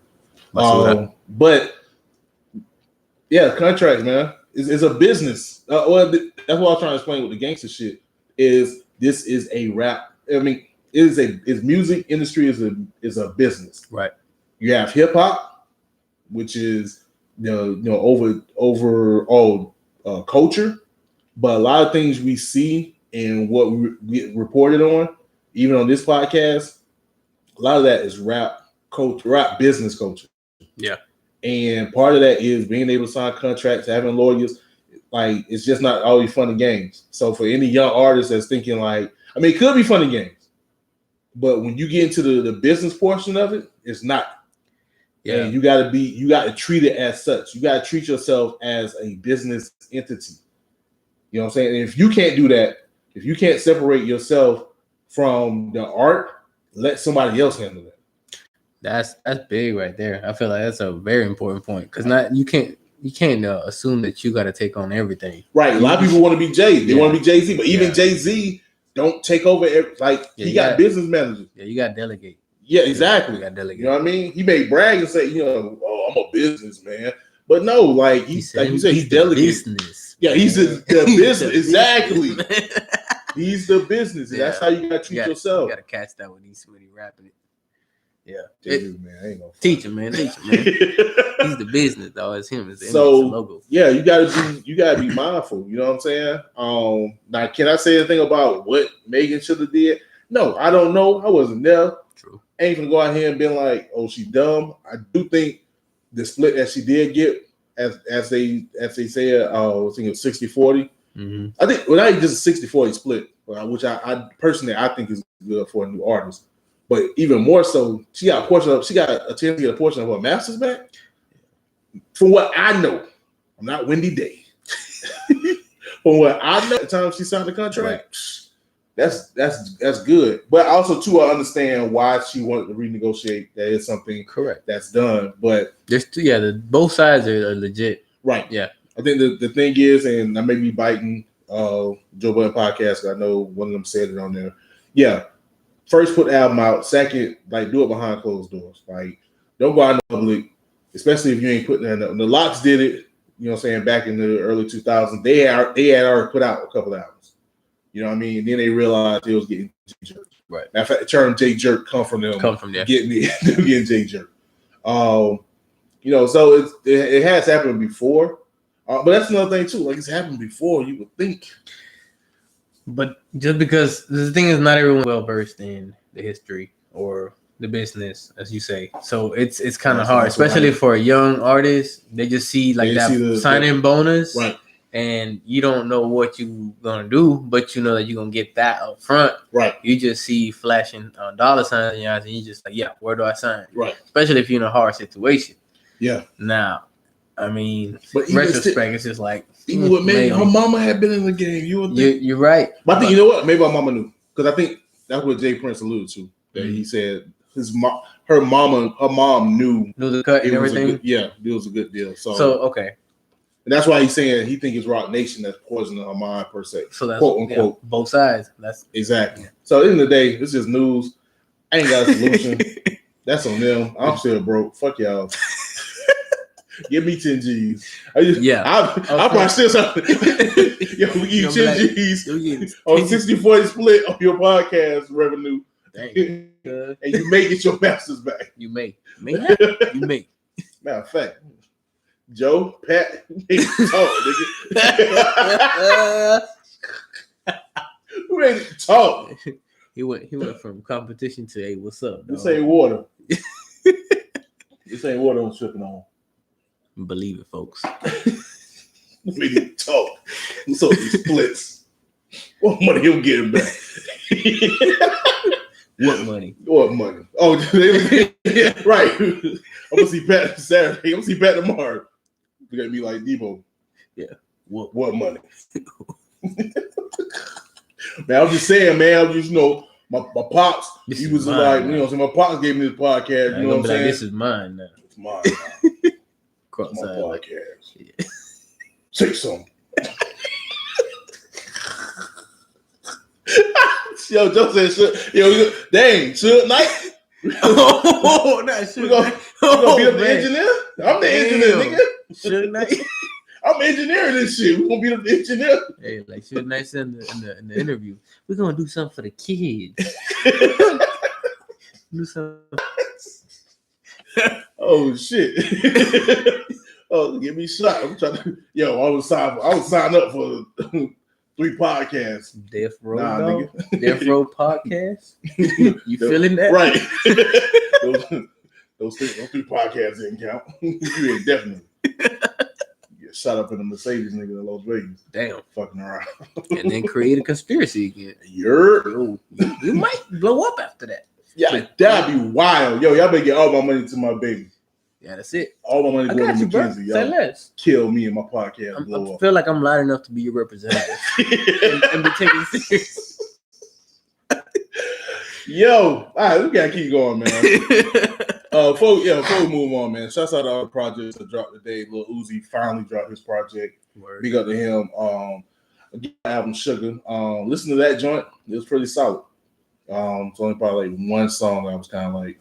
Speaker 1: real. But yeah, contracts, man, is a business. Well, that's what I was trying to explain with the gangster shit. Is this is a rap? I mean, is music industry is a business,
Speaker 2: right?
Speaker 1: You have hip hop, which is overall culture, but a lot of things we see and what we get reported on, even on this podcast, a lot of that is rap culture, rap business culture.
Speaker 2: Yeah. And
Speaker 1: part of that is being able to sign contracts, having lawyers. Like, it's just not always fun and games. So for any young artist that's thinking, like, I mean, it could be fun and games, but when you get into the business portion of it, it's not. Yeah. And you got to treat it as such. You got to treat yourself as a business entity. You know what I'm saying? And if you can't do that, if you can't separate yourself from the art, let somebody else handle that.
Speaker 2: That's big right there. I feel like that's a very important point, because you can't assume that you got to take on everything.
Speaker 1: Right. A lot of people want to be Jay. They want to be Jay-Z, but even Jay-Z don't take over. He got business managers.
Speaker 2: Yeah, you got to delegate.
Speaker 1: Yeah, exactly.
Speaker 2: You got to delegate.
Speaker 1: You know what I mean? He may brag and say, oh, I'm a businessman. But no, like he said, he's delegates.
Speaker 2: Business.
Speaker 1: Yeah, he's the business. Exactly. He's the business. And that's how you got to treat yourself.
Speaker 2: You got to catch that when he's rapping it. Yeah,
Speaker 1: man, I ain't gonna
Speaker 2: teach him, man. He's the business, though. It's him. It's the logo.
Speaker 1: Yeah, you gotta be mindful. You know what I'm saying? Now, can I say anything about what Megan should have did? No, I don't know. I wasn't there.
Speaker 2: True.
Speaker 1: Ain't gonna go out here and be like, oh, she dumb. I do think the split that she did get, as they said, I think it was 60-40.
Speaker 2: Mm-hmm.
Speaker 1: I think not even just a 60-40 split, which I personally I think is good for a new artist. But even more so, she got a chance to get a portion of her masters back. From what I know, I'm not Wendy Day. From what I know, at the time she signed the contract, that's good. But also too, I understand why she wanted to renegotiate. That is something
Speaker 2: correct
Speaker 1: that's done. But
Speaker 2: there's both sides are legit.
Speaker 1: Right.
Speaker 2: Yeah.
Speaker 1: I think the thing is, and I may be biting Joe Budden podcast. I know one of them said it on there. Yeah. First, put the album out. Second, like, do it behind closed doors. Like, don't go out in the public, especially if you ain't putting that. The Locks did it, you know what I'm saying, back in the early 2000s. They had already put out a couple albums. You know what I mean? And then they realized it was getting J-Jerk.
Speaker 2: Right.
Speaker 1: In fact, the term J-Jerk come from there. Getting J-Jerk. So it has happened before. But that's another thing, too. Like, it's happened before, you would think.
Speaker 2: But just because the thing is, not everyone well versed in the history or the business, as you say. So it's kind of hard, especially for a young artist. They just see that sign-in bonus,
Speaker 1: right?
Speaker 2: And you don't know what you're gonna do, but you know that you're gonna get that up front,
Speaker 1: right?
Speaker 2: You just see flashing dollar signs in your eyes, and you just like, yeah, where do I sign?
Speaker 1: Right.
Speaker 2: Especially if you're in a hard situation.
Speaker 1: Yeah.
Speaker 2: Now, I mean,
Speaker 1: but
Speaker 2: retrospect, it's just like,
Speaker 1: even with maybe her mama had been in the game. You would think.
Speaker 2: You're right.
Speaker 1: But I think, you know what? Maybe her mama knew, because I think that's what Jay Prince alluded to. That he said her mom knew
Speaker 2: the cut and everything.
Speaker 1: It was a good deal. So
Speaker 2: okay.
Speaker 1: And that's why he's saying he think it's Rock Nation that's poisoning her mind per se.
Speaker 2: So that's
Speaker 1: quote unquote
Speaker 2: both sides. That's
Speaker 1: exactly. So at the end of the day, it's just news. I ain't got a solution. That's on them. I'm still broke. Fuck y'all. Give me 10 G's. I'll probably still something. Yo, we give you 10 G's on 60-40 split on your podcast revenue.
Speaker 2: Dang.
Speaker 1: And you may get your masters back.
Speaker 2: You may. You may.
Speaker 1: Matter of fact, Joe, Pat, talk, nigga. We ready to talk.
Speaker 2: He went from competition to hey, what's up? Dog?
Speaker 1: This ain't water. This ain't water I'm tripping on.
Speaker 2: Believe it, folks.
Speaker 1: We need to talk. What's up these splits? What money he'll get him back?
Speaker 2: What money?
Speaker 1: What money? Oh, right. I'm gonna see Pat Saturday. I'm gonna see Pat tomorrow. You gotta be like Debo.
Speaker 2: Yeah.
Speaker 1: What money? Man, I'm just saying, man. I'm just my pops. He was like, so my pops gave me this podcast. You know what I'm saying?
Speaker 2: This is mine now.
Speaker 1: It's mine now. My podcast.
Speaker 2: Yeah.
Speaker 1: Say something. Yo, Joe said, dang, Suge Knight.
Speaker 2: Oh, not Suge Knight.
Speaker 1: We gonna beat up the engineer? I'm the engineer, nigga.
Speaker 2: Suge Knight.
Speaker 1: I'm engineering this shit. We gonna beat up the engineer.
Speaker 2: Hey, like Suge Knight said in the interview, we're gonna do something for the kids. Do something.
Speaker 1: Oh shit. Oh, get me shot. I'm trying to. Yo, I was signed up for 3 podcasts.
Speaker 2: Death Row,
Speaker 1: nigga.
Speaker 2: Death Row podcast. You feeling that?
Speaker 1: Right. those 3 podcasts didn't count. You ain't definitely. Get shot up in a Mercedes, nigga, in Las Vegas.
Speaker 2: Damn.
Speaker 1: Fucking around.
Speaker 2: And then create a conspiracy again.
Speaker 1: You
Speaker 2: might blow up after that.
Speaker 1: Yeah, that'd be wild. Yo, y'all better get all my money to my baby.
Speaker 2: Yeah, that's it.
Speaker 1: All my money going to McKenzie, y'all.
Speaker 2: Say less.
Speaker 1: Kill me and my podcast.
Speaker 2: I feel like I'm loud enough to be your representative and be taken serious.
Speaker 1: Yo, all right, we gotta keep going, man. Before we move on, man. Shouts out to all the projects that dropped today. Lil Uzi finally dropped his project.
Speaker 2: Word.
Speaker 1: Big up to him. Album Sugar. Listen to that joint. It was pretty solid. It's only probably like one song that I was kind of like,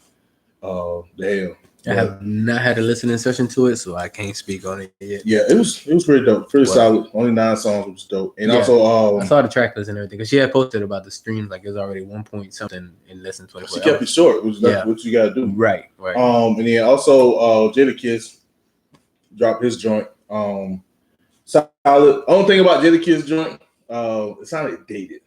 Speaker 1: damn.
Speaker 2: I have not had a listening session to it, so I can't speak on it yet.
Speaker 1: Yeah, it was pretty dope, pretty solid. Only 9 songs, which was dope. And also,
Speaker 2: I saw the track list and everything because she had posted about the streams, like it was already 1 point something in less than 24 hours.
Speaker 1: She kept it short, which is what you gotta do.
Speaker 2: Right.
Speaker 1: And then also, Jadakiss dropped his joint. Solid. Only thing about Jadakiss joint, it sounded dated.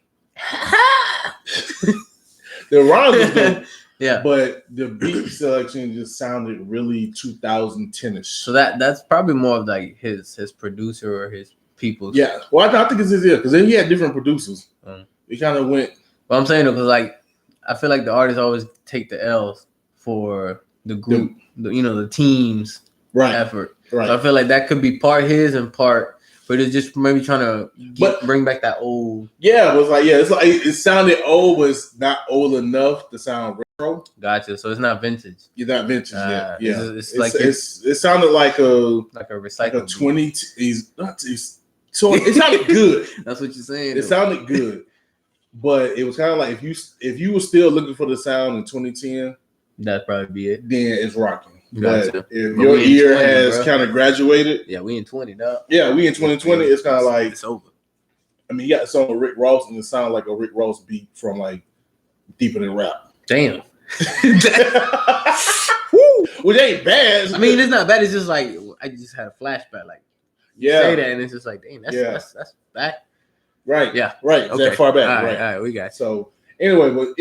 Speaker 1: The rhymes was good.
Speaker 2: Yeah,
Speaker 1: but the beat selection just sounded really 2010ish.
Speaker 2: So that's probably more of like his producer or his people.
Speaker 1: Yeah, well, I think it's his ear because then he had different producers. He kind of went.
Speaker 2: Well, I'm saying it because like I feel like the artists always take the L's for the group, the team's effort. Right. So I feel like that could be part his and part. But it's just maybe trying to bring back that old.
Speaker 1: Yeah, it's like it sounded old, but it's not old enough to sound retro.
Speaker 2: Gotcha. So it's not vintage.
Speaker 1: You're not vintage yet. Yeah,
Speaker 2: it
Speaker 1: sounded like a
Speaker 2: recycled.
Speaker 1: Like a 20. So it sounded good.
Speaker 2: That's what you're saying.
Speaker 1: It sounded good, but it was kind of like if you were still looking for the sound in 2010,
Speaker 2: that'd probably be it.
Speaker 1: Then it's rocking.
Speaker 2: Gotcha.
Speaker 1: But if your ear has kind of graduated,
Speaker 2: we in 20 now.
Speaker 1: Yeah, we in 2020. It's kind of like
Speaker 2: it's over.
Speaker 1: I mean, you got a song with Rick Ross, and it sounds like a Rick Ross beat from like Deeper Than Rap.
Speaker 2: Damn.
Speaker 1: Which ain't bad.
Speaker 2: I mean, it's not bad. It's just like I just had a flashback. Like say that, and it's just like, damn, that's back.
Speaker 1: Right.
Speaker 2: Yeah.
Speaker 1: Right.
Speaker 2: Okay.
Speaker 1: That far back.
Speaker 2: All right. We got you.
Speaker 1: So anyway, but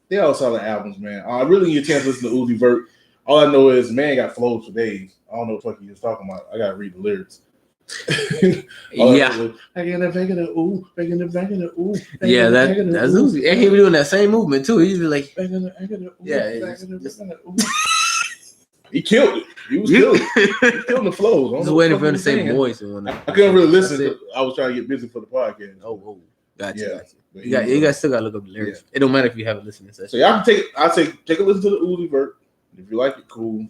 Speaker 1: they all solid albums, man. I really need a chance to listen to Uzi Vert. All I know is man got flows for days. I don't know what the fuck he was talking about. I gotta read the lyrics.
Speaker 2: Yeah.
Speaker 1: Back in the ooh.
Speaker 2: Yeah, that's Uzi. And he was doing that same movement too. He'd be like,
Speaker 1: he killed it. He was killing it. He was killing the flows.
Speaker 2: I was waiting for him to say voice.
Speaker 1: I couldn't really listen. I was trying to get busy for the podcast.
Speaker 2: Oh, gotcha.
Speaker 1: Yeah.
Speaker 2: Gotcha. You guys still gotta look up the lyrics. Yeah. It don't matter if you haven't listened to that.
Speaker 1: So y'all can take a listen to the Uzi Vert. If you like it, cool.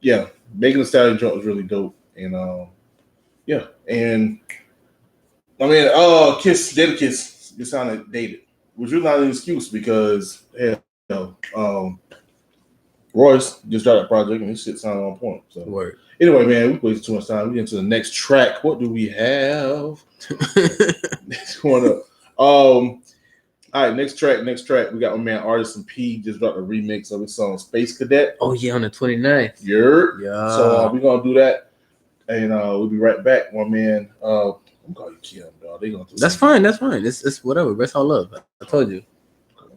Speaker 2: Yeah.
Speaker 1: Megan Thee Stallion joint was really dope, and yeah, and I mean, Kiss, Dead Kiss, it sounded dated, which was not an excuse because Royce just dropped that project and this shit sounded on point. So
Speaker 2: Word.
Speaker 1: Anyway, man, we wasted too much time. We get into the next track. What do we have? Next one up. All right, next track. We got my man Artisan P just dropped a remix of his song Space Cadet.
Speaker 2: Oh yeah, on the 29th.
Speaker 1: Yeah. So we're gonna do that, and we'll be right back. My man, I'm calling you Kim, dog. They gonna do
Speaker 2: That's fine. It's whatever. That's all love. I told you.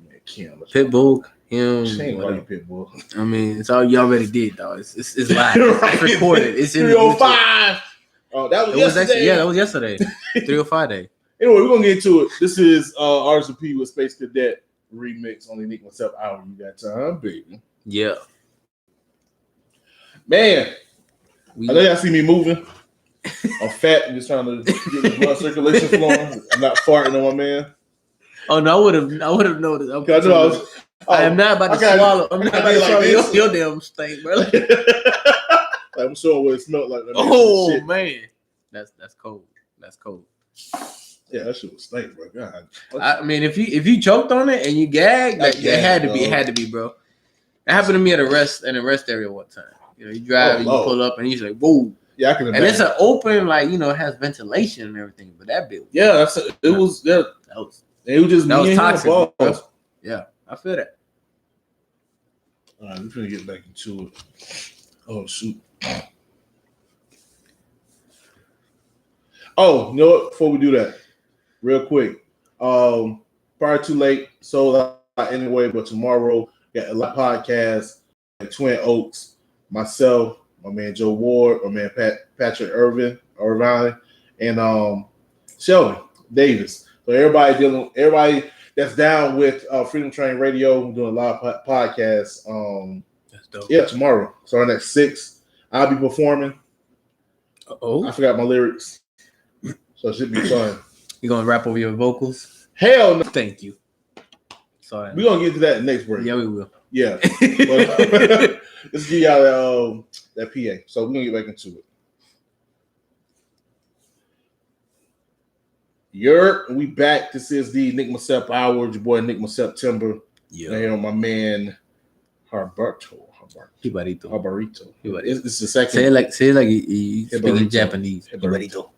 Speaker 1: Man, Kim.
Speaker 2: Pitbull. Him.
Speaker 1: Pitbull.
Speaker 2: I mean, it's all you already did, dog. It's live.
Speaker 1: Right.
Speaker 2: It's recorded. It's in
Speaker 1: 305. Oh, that was yesterday.
Speaker 2: That was yesterday. 305 day.
Speaker 1: Anyway, we're gonna get into it. This is Artisan P with Space Cadet remix on the Enigma Sept Hour. You got time, baby.
Speaker 2: Yeah.
Speaker 1: Man, I know y'all see me moving. I'm fat and just trying to get the blood circulation flowing. I'm not farting on my man.
Speaker 2: Oh no, I would have noticed. I am not about to swallow. I'm not about to swallow your damn steak, bro.
Speaker 1: I'm sure what it smelled like.
Speaker 2: Oh man, that's cold. That's cold.
Speaker 1: Yeah, that shit was stank, bro. God.
Speaker 2: I mean, if you choked on it and you gagged, it had to be, bro. It happened to me at a rest area one time. You know, you drive and you pull up and he's like, whoa.
Speaker 1: Yeah, I can imagine.
Speaker 2: And it's an open, like, you know, it has ventilation and everything, but that bit.
Speaker 1: Yeah, it was toxic.
Speaker 2: Yeah, I feel that.
Speaker 1: All right, we're gonna get back into it. Oh shoot. Oh, you know what? Before we do that, real quick. Probably too late. Sold out anyway, but tomorrow got a lot of podcasts at Twin Oaks. Myself, my man Joe Ward, my man Patrick Irvine, and Shelby Davis. So everybody that's down with Freedom Train Radio, we're doing a lot of podcasts.
Speaker 2: That's dope.
Speaker 1: Yeah, tomorrow. Starting at 6, I'll be performing.
Speaker 2: Oh,
Speaker 1: I forgot my lyrics, so it should be fun.
Speaker 2: You gonna rap over your vocals?
Speaker 1: Hell no.
Speaker 2: Thank you. Sorry.
Speaker 1: We're gonna get to that next break.
Speaker 2: Yeah, we will.
Speaker 1: Yeah. But, let's give y'all that PA. So we're gonna get back into it. We back. This is the Enigma Sept Hour. Your boy Enigma September.
Speaker 2: Yeah.
Speaker 1: And my man Jibarito. It's the second.
Speaker 2: Say it like you speaking Japanese.
Speaker 1: Jibarito.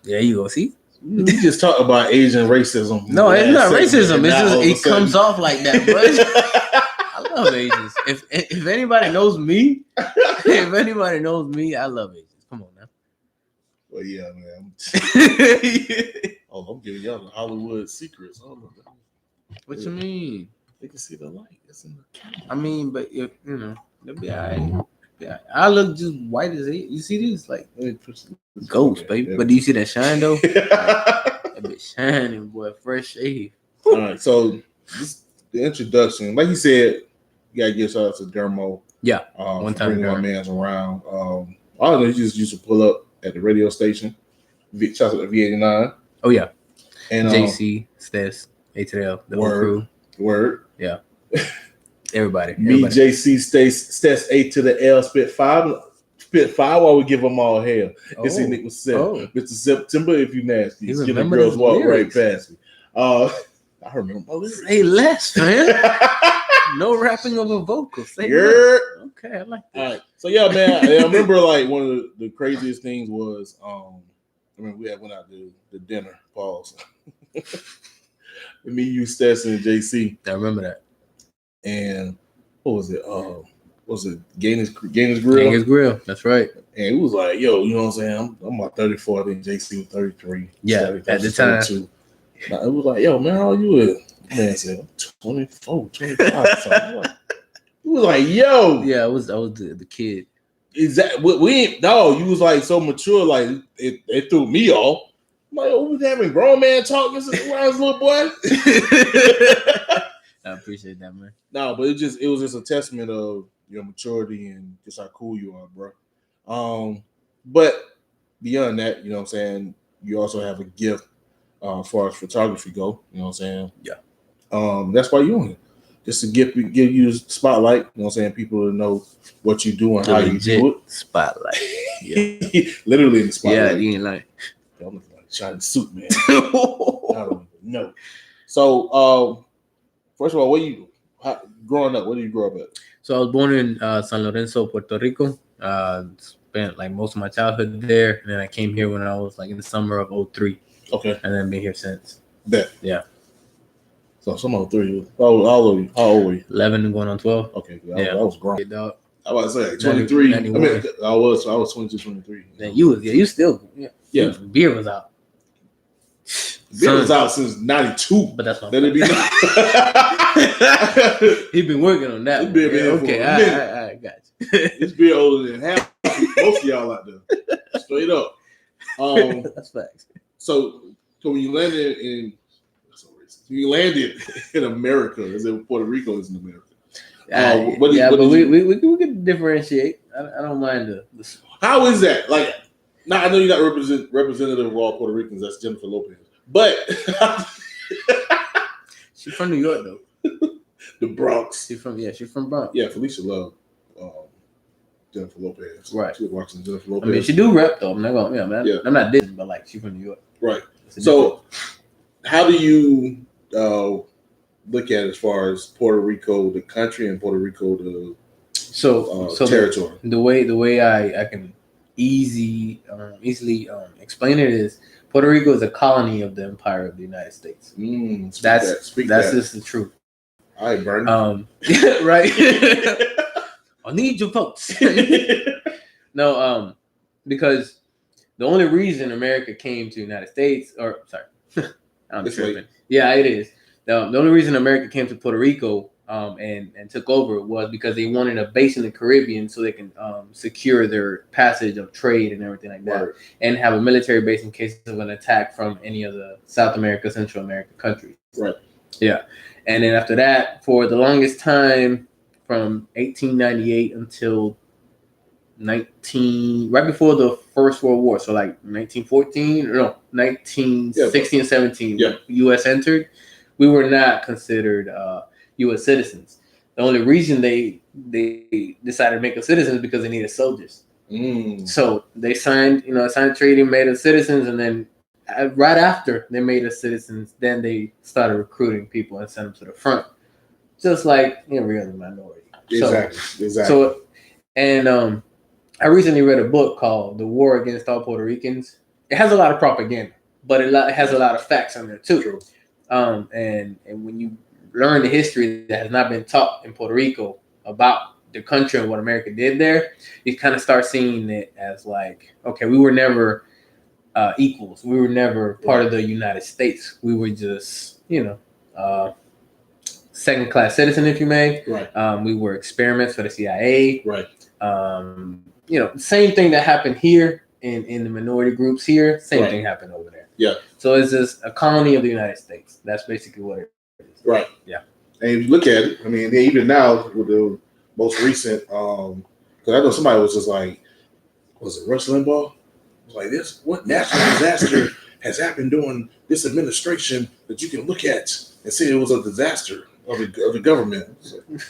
Speaker 2: There you go. See.
Speaker 1: We just talked about Asian racism.
Speaker 2: No, it's not racism. It's just it comes off like that, bro. I love Asians. If anybody knows me, I love Asians. Come on now.
Speaker 1: Well, yeah, man. I'm giving y'all the Hollywood secrets.
Speaker 2: What you mean?
Speaker 1: They can see the light. It's in the camera.
Speaker 2: I mean, but if they'll be all right. Yeah, I look just white as it. You see this, like ghost, baby. Yeah. But do you see that shine though? That bitch shining, boy. Fresh shave.
Speaker 1: All right, so the introduction, like you said, you gotta give shout out to Dermo.
Speaker 2: Yeah, one time
Speaker 1: bringing my man's around. I don't know. He just used to pull up at the radio station. Shout out to V89.
Speaker 2: Oh yeah,
Speaker 1: and
Speaker 2: JC, Stes, A2L, the whole crew.
Speaker 1: Word.
Speaker 2: Yeah. Everybody.
Speaker 1: Me, JC, Stes, A to the L, spit five while we give them all hell. It's Enigma Sept. Mr. September, if you nasty.
Speaker 2: You
Speaker 1: the girls walk right past me. I remember my lyrics.
Speaker 2: Say less, man. No rapping of a vocal. Say
Speaker 1: less.
Speaker 2: Okay, I like that.
Speaker 1: All right. So yeah, man, I remember like one of the craziest things was we went out to the dinner, pause. Me, you, Stes, and JC.
Speaker 2: I remember that.
Speaker 1: And what was it? Gaines Grill?
Speaker 2: Gaines Grill, that's right.
Speaker 1: And it was like, yo, you know what I'm saying? I'm about 34, I think JC was 33.
Speaker 2: Yeah, at the time.
Speaker 1: Now, it was like, yo, man, how you is? Man said, I'm 24, 25. It was like, yo.
Speaker 2: Yeah, I was the kid.
Speaker 1: Exactly. You was like so mature, like it threw me off. I'm like, oh, we was having grown man talk around this little boy.
Speaker 2: I appreciate that, man.
Speaker 1: No, but it was just a testament of your maturity and just how cool you are, bro. But beyond that, you know what I'm saying, you also have a gift as far as photography go, you know what I'm saying?
Speaker 2: Yeah.
Speaker 1: That's why you're on it. just to give you the spotlight. You know what I'm saying? People to know what you do and how you do it.
Speaker 2: Spotlight. Yeah.
Speaker 1: Literally in the spotlight.
Speaker 2: Yeah, you ain't lying.
Speaker 1: I'm looking like shining suit, man. I don't even know. So, first of all, growing up, where did you grow up at?
Speaker 2: So I was born in San Lorenzo, Puerto Rico. Spent like most of my childhood there, and then I came here when I was like in the summer of 03.
Speaker 1: Okay.
Speaker 2: And then been here since.
Speaker 1: Bet.
Speaker 2: Yeah.
Speaker 1: So some of 3. How old were you?
Speaker 2: 11 going on 12.
Speaker 1: Okay. I was grown.
Speaker 2: Yeah, dog.
Speaker 1: I was like 23.
Speaker 2: 91.
Speaker 1: I mean, I was 22, 23.
Speaker 2: Then you still beer was out.
Speaker 1: Beer was out since 92.
Speaker 2: But that's my
Speaker 1: Let it be.
Speaker 2: He's been working on that. Okay, I got you.
Speaker 1: This beer older than half most of y'all out there. Straight up.
Speaker 2: That's facts.
Speaker 1: So when you landed in America, as if Puerto Rico is in America.
Speaker 2: We can differentiate. I don't mind the.
Speaker 1: How is that? Like, now I know you're not representative of all Puerto Ricans. That's Jennifer Lopez, but
Speaker 2: she's from New York though.
Speaker 1: The Bronx.
Speaker 2: She's from Bronx.
Speaker 1: Yeah, Felicia loved Jennifer Lopez.
Speaker 2: Right.
Speaker 1: She was watching Jennifer Lopez.
Speaker 2: I mean, she do rep though. I'm not going. I'm not dissing, but like she's from New York.
Speaker 1: Right. So, how do you look at it as far as Puerto Rico, the country, and Puerto Rico, the territory?
Speaker 2: The way I can easily explain it is Puerto Rico is a colony of the Empire of the United States. That's just the truth.
Speaker 1: All right, Bernie.
Speaker 2: Right. I need your votes. No, because the only reason America came to the United States, I'm tripping. Yeah, it is. The only reason America came to Puerto Rico and took over was because they wanted a base in the Caribbean so they can secure their passage of trade and everything like that, right, and have a military base in case of an attack from any of the South America, Central America countries.
Speaker 1: Right.
Speaker 2: Yeah. And then after that, for the longest time, from 1898 until right before the First World War, so like 1916 and 17,
Speaker 1: yeah,
Speaker 2: U.S. entered, we were not considered U.S. citizens. The only reason they decided to make us citizens is because they needed soldiers. So they signed a treaty, made us citizens, and then right after they made us citizens, then they started recruiting people and sent them to the front, just like every other minority.
Speaker 1: Exactly.
Speaker 2: So, and I recently read a book called "The War Against All Puerto Ricans." It has a lot of propaganda, but it has a lot of facts on there too.
Speaker 1: True.
Speaker 2: And when you learn the history that has not been taught in Puerto Rico about the country and what America did there, you kind of start seeing it as like, okay, we were never equals. We were never part of the United States. We were just, second-class citizen, if you may.
Speaker 1: Right.
Speaker 2: We were experiments for the CIA.
Speaker 1: Right.
Speaker 2: Same thing that happened here in the minority groups here. Same thing happened over there.
Speaker 1: Yeah.
Speaker 2: So it's just a colony of the United States. That's basically what it is.
Speaker 1: Right.
Speaker 2: Yeah.
Speaker 1: And if you look at it, I mean, even now with the most recent, because I know somebody was just like, was it Rush Limbaugh? Like this, what natural disaster has happened during this administration that you can look at and say it was a disaster of the government?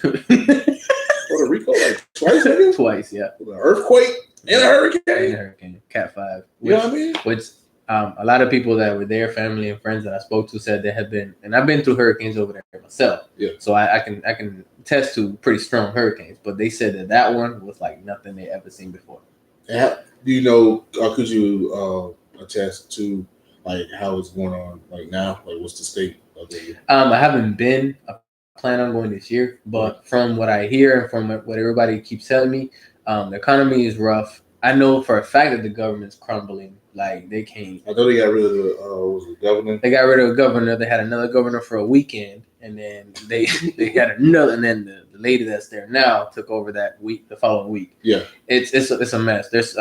Speaker 1: Puerto Rico, like twice, maybe?
Speaker 2: Twice, yeah.
Speaker 1: With an earthquake and a
Speaker 2: hurricane. Cat 5.
Speaker 1: You know what I mean?
Speaker 2: Which a lot of people that were there, family and friends that I spoke to, said they had been, and I've been through hurricanes over there myself.
Speaker 1: Yeah.
Speaker 2: So I can attest to pretty strong hurricanes, but they said that one was like nothing they ever seen before.
Speaker 1: Yeah. Do you know, or could you attest to like how it's going on like now? Like what's the state of it?
Speaker 2: I haven't been. I plan on going this year, but from what I hear and from what everybody keeps telling me, the economy is rough. I know for a fact that the government's crumbling. Like they can't.
Speaker 1: I know they got rid of the governor.
Speaker 2: They got rid of the governor. They had another governor for a weekend, and then they had another, and then the lady that's there now took over that week, the following week.
Speaker 1: Yeah,
Speaker 2: it's a mess. There's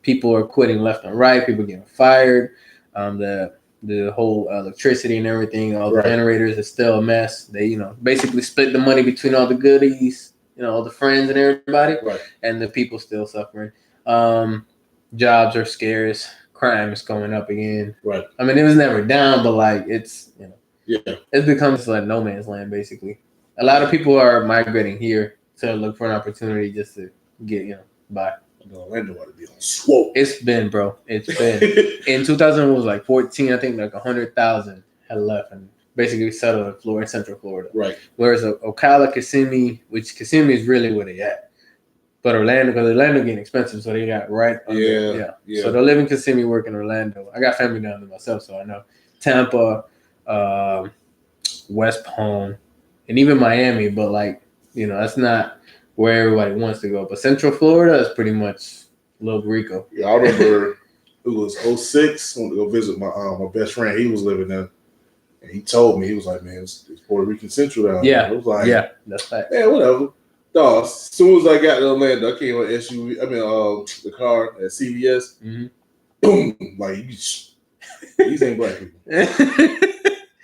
Speaker 2: people are quitting left and right. People getting fired. The whole electricity and everything, all the generators is still a mess. They basically split the money between all the goodies, all the friends and everybody, and the people still suffering. Jobs are scarce. Crime is going up again.
Speaker 1: Right.
Speaker 2: I mean, it was never down, but like it's
Speaker 1: it
Speaker 2: becomes like no man's land basically. a lot of people are migrating here to look for an opportunity just to get by.
Speaker 1: Orlando ought to be on swope.
Speaker 2: It's been, bro. It's been. In 2000, it was like 14. I think like 100,000 had left and basically settled in Florida, Central Florida.
Speaker 1: Right.
Speaker 2: Whereas Ocala, Kissimmee, which Kissimmee is really where they at. But Orlando, because Orlando getting expensive, so they got right under. Yeah. So they'll live in Kissimmee, work in Orlando. I got family down there myself, so I know Tampa, West Palm, and even Miami. But like, that's not where everybody wants to go. But Central Florida is pretty much Little Rico.
Speaker 1: Yeah, I remember it was 06. I went to go visit my best friend. He was living there. And he told me, he was like, man, it's Puerto Rican Central down there. I was like,
Speaker 2: yeah, that's right.
Speaker 1: Man, whatever. No, as soon as I got to Orlando, I came on SUV. The car at CVS.
Speaker 2: Mm-hmm.
Speaker 1: Boom! Like these ain't black people.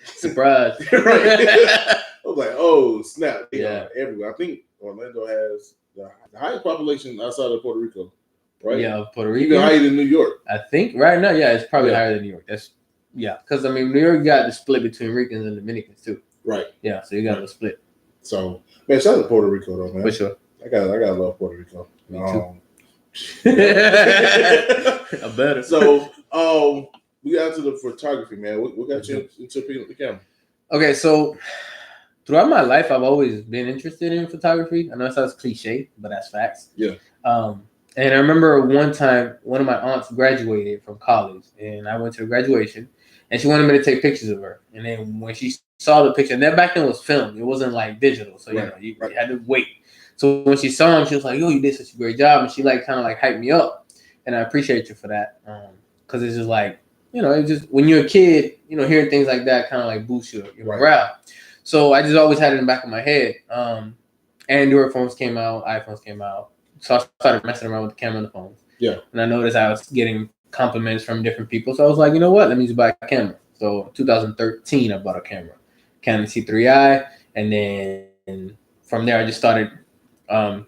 Speaker 2: Surprise!
Speaker 1: Right? I was like, oh snap! They
Speaker 2: are
Speaker 1: everywhere. I think Orlando has the highest population outside of Puerto Rico, right?
Speaker 2: Yeah, Puerto Rico.
Speaker 1: Even higher than New York.
Speaker 2: I think right now, it's probably higher than New York. That's because New York got the split between Ricans and Dominicans too.
Speaker 1: Right.
Speaker 2: Yeah, so you got the split.
Speaker 1: So, man, shout out to Puerto Rico though, man.
Speaker 2: For sure.
Speaker 1: I got love Puerto Rico.
Speaker 2: Me too.
Speaker 1: I better. So, we got into the photography, man. What got you into picking up the camera?
Speaker 2: Okay, so throughout my life, I've always been interested in photography. I know it sounds cliche, but that's facts.
Speaker 1: Yeah.
Speaker 2: And I remember one time, one of my aunts graduated from college, and I went to the graduation, and she wanted me to take pictures of her. And then when she saw the picture, and that back then was film. It wasn't like digital, so you had to wait. So when she saw him, she was like, "Yo, you did such a great job," and she like kind of like hyped me up, and I appreciate you for that. Because it's just like it's just when you're a kid, hearing things like that kind of like boosts your morale. So I just always had it in the back of my head. Android phones came out, iPhones came out, so I started messing around with the camera and the phones.
Speaker 1: Yeah, and
Speaker 2: I noticed I was getting compliments from different people, so I was like, you know what? Let me just buy a camera. So 2013, I bought a camera, Canon C3i, and then from there I just started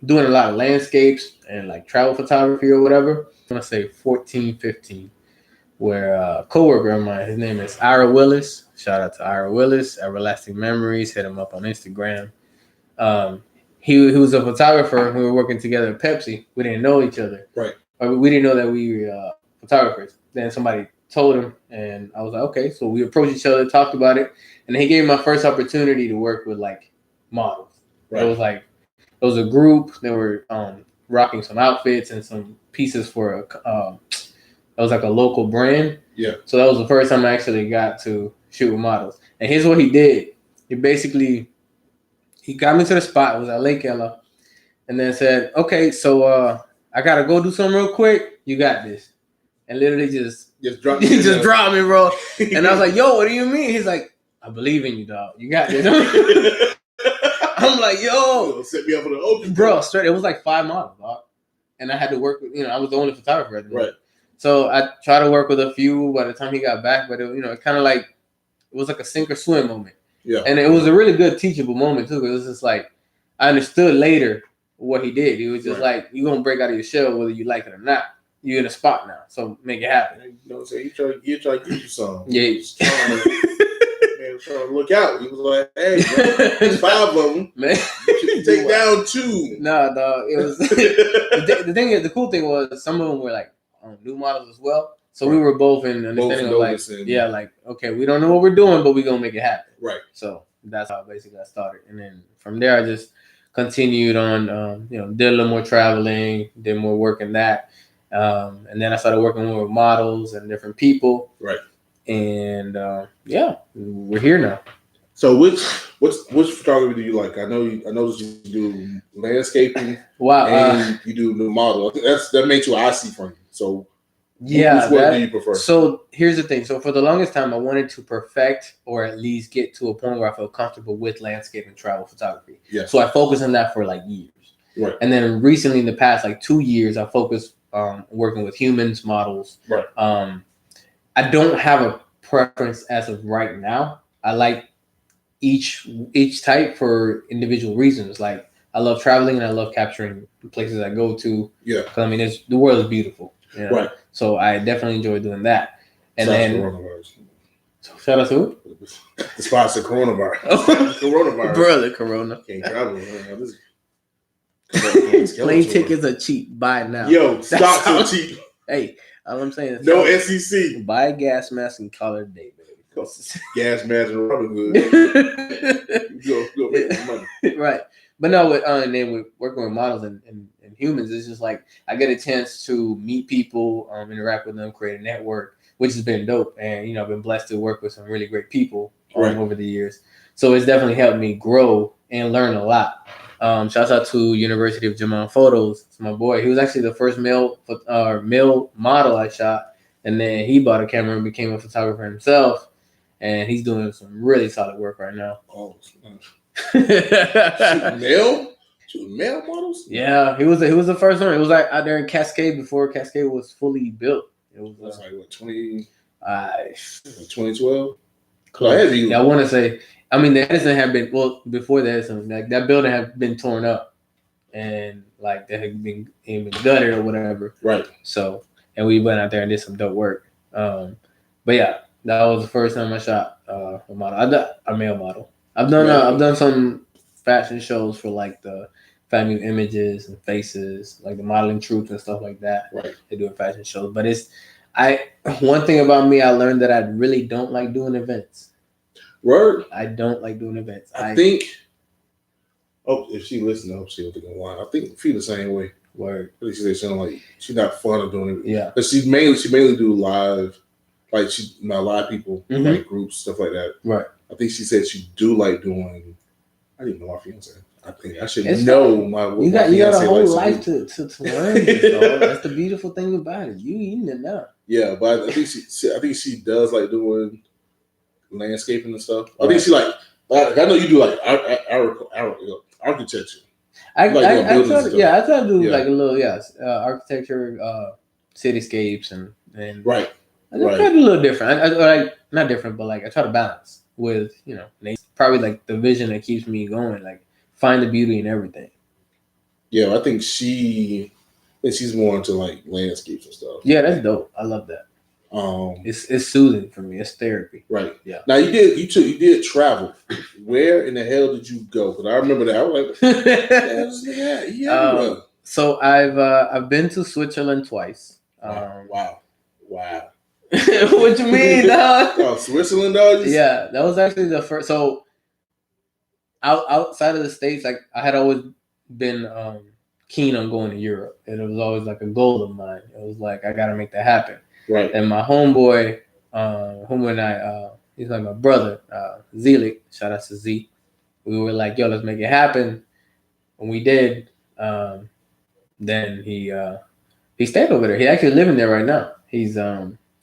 Speaker 2: doing a lot of landscapes and like travel photography or whatever. I want to say 14, 15, where a coworker of mine, his name is Ira Willis. Shout out to Ira Willis, Everlasting Memories. Hit him up on Instagram. He was a photographer. We were working together at Pepsi. We didn't know each other.
Speaker 1: Right.
Speaker 2: We didn't know that we were photographers. Then somebody told him, and I was like, okay. So we approached each other, talked about it, and he gave me my first opportunity to work with like models. Right. It was a group. They were rocking some outfits and some pieces for it was like a local brand.
Speaker 1: Yeah.
Speaker 2: So that was the first time I actually got to shoot with models. And here's what he did. He got me to the spot. It was at Lake Ella. And then said, okay, so I got to go do something real quick. You got this. And literally just dropped me. Just dropped me, bro. And I was like, yo, what do you mean? He's like, I believe in you, dog. You got this. I'm like, yo.
Speaker 1: Set me up for the open.
Speaker 2: Bro, straight. It was like 5 models, dog. And I had to work with, I was the only photographer at the moment.
Speaker 1: Right.
Speaker 2: So I tried to work with a few by the time he got back, but it kind of like, it was like a sink or swim moment.
Speaker 1: Yeah.
Speaker 2: And it was a really good teachable moment too. It was just like, I understood later what he did. He was just like, you're going to break out of your shell whether you like it or not. You're in a spot now, so make it happen.
Speaker 1: You know what I'm saying? He tried to give you some.
Speaker 2: Yeah.
Speaker 1: He was trying to look out. He was like, hey, bro, there's 5 of them. Man. You take down 2.
Speaker 2: Nah, dog. It was the cool thing was some of them were like new models as well. So we were both in understanding of like, okay, we don't know what we're doing, but we're going to make it happen.
Speaker 1: Right.
Speaker 2: So that's how basically I started. And then from there, I just continued on, did a little more traveling, did more work in that. And then I started working more with models and different people.
Speaker 1: Right.
Speaker 2: And we're here now.
Speaker 1: So which photography do you like? I noticed you do landscaping.
Speaker 2: Wow.
Speaker 1: And you do new model. That makes what I see from you. So
Speaker 2: yeah,
Speaker 1: which one do you prefer?
Speaker 2: So here's the thing. So for the longest time, I wanted to perfect or at least get to a point where I felt comfortable with landscape and travel photography.
Speaker 1: Yeah.
Speaker 2: So I focused on that for like years.
Speaker 1: Right.
Speaker 2: And then recently, in the past like 2 years, I focused working with humans, models.
Speaker 1: Right.
Speaker 2: I don't have a preference as of right now. I like each type for individual reasons. Like I love traveling and I love capturing the places I go to.
Speaker 1: Yeah.
Speaker 2: Because the world is beautiful.
Speaker 1: Right.
Speaker 2: So I definitely enjoy doing that. And then Shout out to
Speaker 1: the sponsor coronavirus. Coronavirus.
Speaker 2: Brother, Corona.
Speaker 1: Can't travel.
Speaker 2: Plane tickets are cheap. Buy now.
Speaker 1: Yo, stocks are cheap.
Speaker 2: Hey, all I'm saying is
Speaker 1: no SEC.
Speaker 2: Buy a gas mask and call it a day, baby.
Speaker 1: Gas mask and Robin Hood. go make some money.
Speaker 2: Right. But no, and then with working with models and humans, it's just like I get a chance to meet people, interact with them, create a network, which has been dope. And, I've been blessed to work with some really great people over the years. So it's definitely helped me grow and learn a lot. Shouts out to University of Jamon Photos. It's my boy. He was actually the first male model I shot. And then he bought a camera and became a photographer himself. And he's doing some really solid work right now.
Speaker 1: Oh, male models?
Speaker 2: Yeah, he was the first one. It was like out there in Cascade before Cascade was fully built. It was
Speaker 1: like what 2012?
Speaker 2: Yeah, I want to say. I mean, the Edison had been before the Edison, like that building had been torn up, and like that had been gutted or whatever.
Speaker 1: Right.
Speaker 2: So, and we went out there and did some dope work. But yeah, that was the first time I shot a model. A male model. I've done some fashion shows for like the family images and faces, like the modeling troops and stuff like that.
Speaker 1: Right. They
Speaker 2: do fashion shows, but one thing about me, I learned that I really don't like doing events.
Speaker 1: Word.
Speaker 2: I don't like doing events.
Speaker 1: I think. Oh, if she listened, I hope she don't think I'm lying. I think feel the same way.
Speaker 2: Word.
Speaker 1: She said she don't like. She's not fond of doing it.
Speaker 2: Yeah.
Speaker 1: But she mainly do live, like live people, like groups, stuff like that.
Speaker 2: Right.
Speaker 1: I think she said she do like doing. I didn't know my fiance. I think I should know my.
Speaker 2: You got a whole life to learn this, dog. That's the beautiful thing about it. You eating it now.
Speaker 1: Yeah, but I think she does like doing landscaping and stuff. I think she like I know you do like architecture.
Speaker 2: I try to do like a little architecture, cityscapes and
Speaker 1: right.
Speaker 2: I try to do a little different. I like not different, but like I try to balance with nature. Probably like the vision that keeps me going. Like find the beauty in everything. Yeah,
Speaker 1: I think she's more into like landscapes and stuff.
Speaker 2: Yeah, that's dope. I love that. It's soothing for me. It's therapy.
Speaker 1: Right.
Speaker 2: Yeah.
Speaker 1: Now you did travel. Where in the hell did you go? Because I remember that. I was like, yeah.
Speaker 2: So I've been to Switzerland twice.
Speaker 1: Wow.
Speaker 2: What you mean, dog?
Speaker 1: Oh, Switzerland, dog.
Speaker 2: Yeah, that was actually the first. So outside of the States, like I had always been keen on going to Europe, and it was always like a goal of mine. It was like I got to make that happen.
Speaker 1: Right.
Speaker 2: And my homeboy, whom and I, he's like my brother, Zelik. Shout out to Z. We were like, yo, let's make it happen. When we did, then he stayed over there. He actually living there right now. He's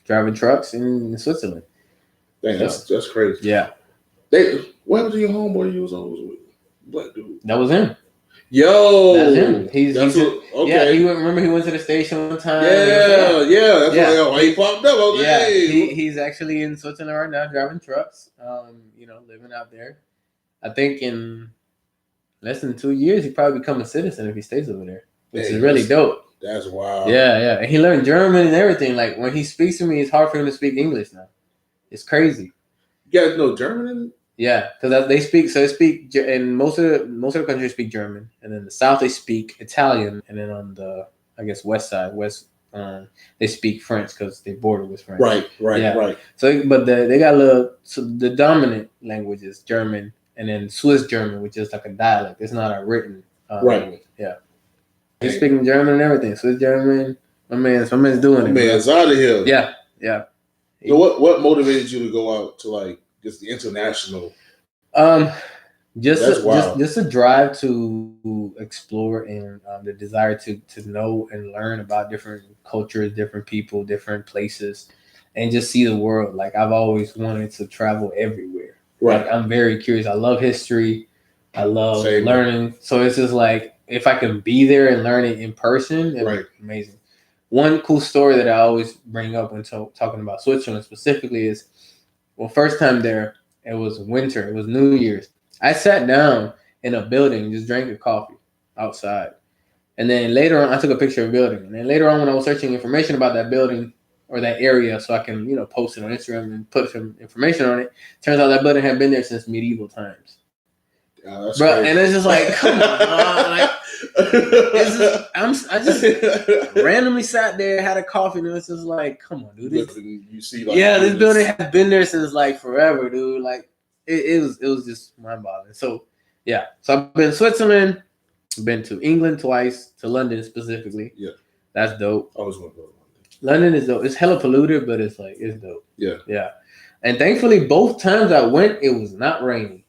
Speaker 2: driving trucks in Switzerland.
Speaker 1: Dang, that's crazy.
Speaker 2: Yeah.
Speaker 1: What happened to your homeboy you was always with? Black dude.
Speaker 2: That was him.
Speaker 1: Yo,
Speaker 2: that's him.
Speaker 1: Okay.
Speaker 2: Yeah, he went to the station one time.
Speaker 1: Yeah. That's why he popped up. Okay.
Speaker 2: Yeah, he's actually in Switzerland right now, driving trucks. Living out there. I think in less than 2 years, he probably become a citizen if he stays over there, which is really dope.
Speaker 1: That's wild.
Speaker 2: Yeah, and he learned German and everything. Like when he speaks to me, it's hard for him to speak English now. It's crazy.
Speaker 1: You guys know German?
Speaker 2: Yeah, because they speak, and most of the countries speak German, and then the South they speak Italian, and then on the west side, they speak French because they border with France.
Speaker 1: Right.
Speaker 2: So, but they got the dominant language is German, and then Swiss German, which is like a dialect. It's not a written language. Yeah, he's speaking German and everything. Swiss German. My man's doing it.
Speaker 1: Man's out of here.
Speaker 2: Yeah.
Speaker 1: So what motivated you to go out to like just the international?
Speaker 2: Just a drive to explore and the desire to know and learn about different cultures, different people, different places, and just see the world. Like I've always wanted to travel everywhere.
Speaker 1: Right.
Speaker 2: Like, I'm very curious. I love history. I love learning. So it's just like if I can be there and learn it in person, it's amazing. One cool story that I always bring up when talking about Switzerland specifically is, first time there, it was winter. It was New Year's. I sat down in a building, just drank a coffee outside. And then later on, I took a picture of the building. And then later on, when I was searching information about that building, or that area, so I can, you know, post it on Instagram and put some information on it. Turns out that building had been there since medieval times.
Speaker 1: That's
Speaker 2: bro,
Speaker 1: crazy.
Speaker 2: And it's just like, come on, like, I just randomly sat there, had a coffee, and it's just like, come on, dude.
Speaker 1: You see, like,
Speaker 2: this building has been there since like forever, dude. Like, it was just mind-boggling. So yeah, so I've been to Switzerland, been to England twice, to London specifically.
Speaker 1: Yeah,
Speaker 2: that's dope.
Speaker 1: I always want to go to
Speaker 2: London is dope. It's hella polluted, but it's like, it's dope.
Speaker 1: Yeah.
Speaker 2: And thankfully, both times I went, it was not raining.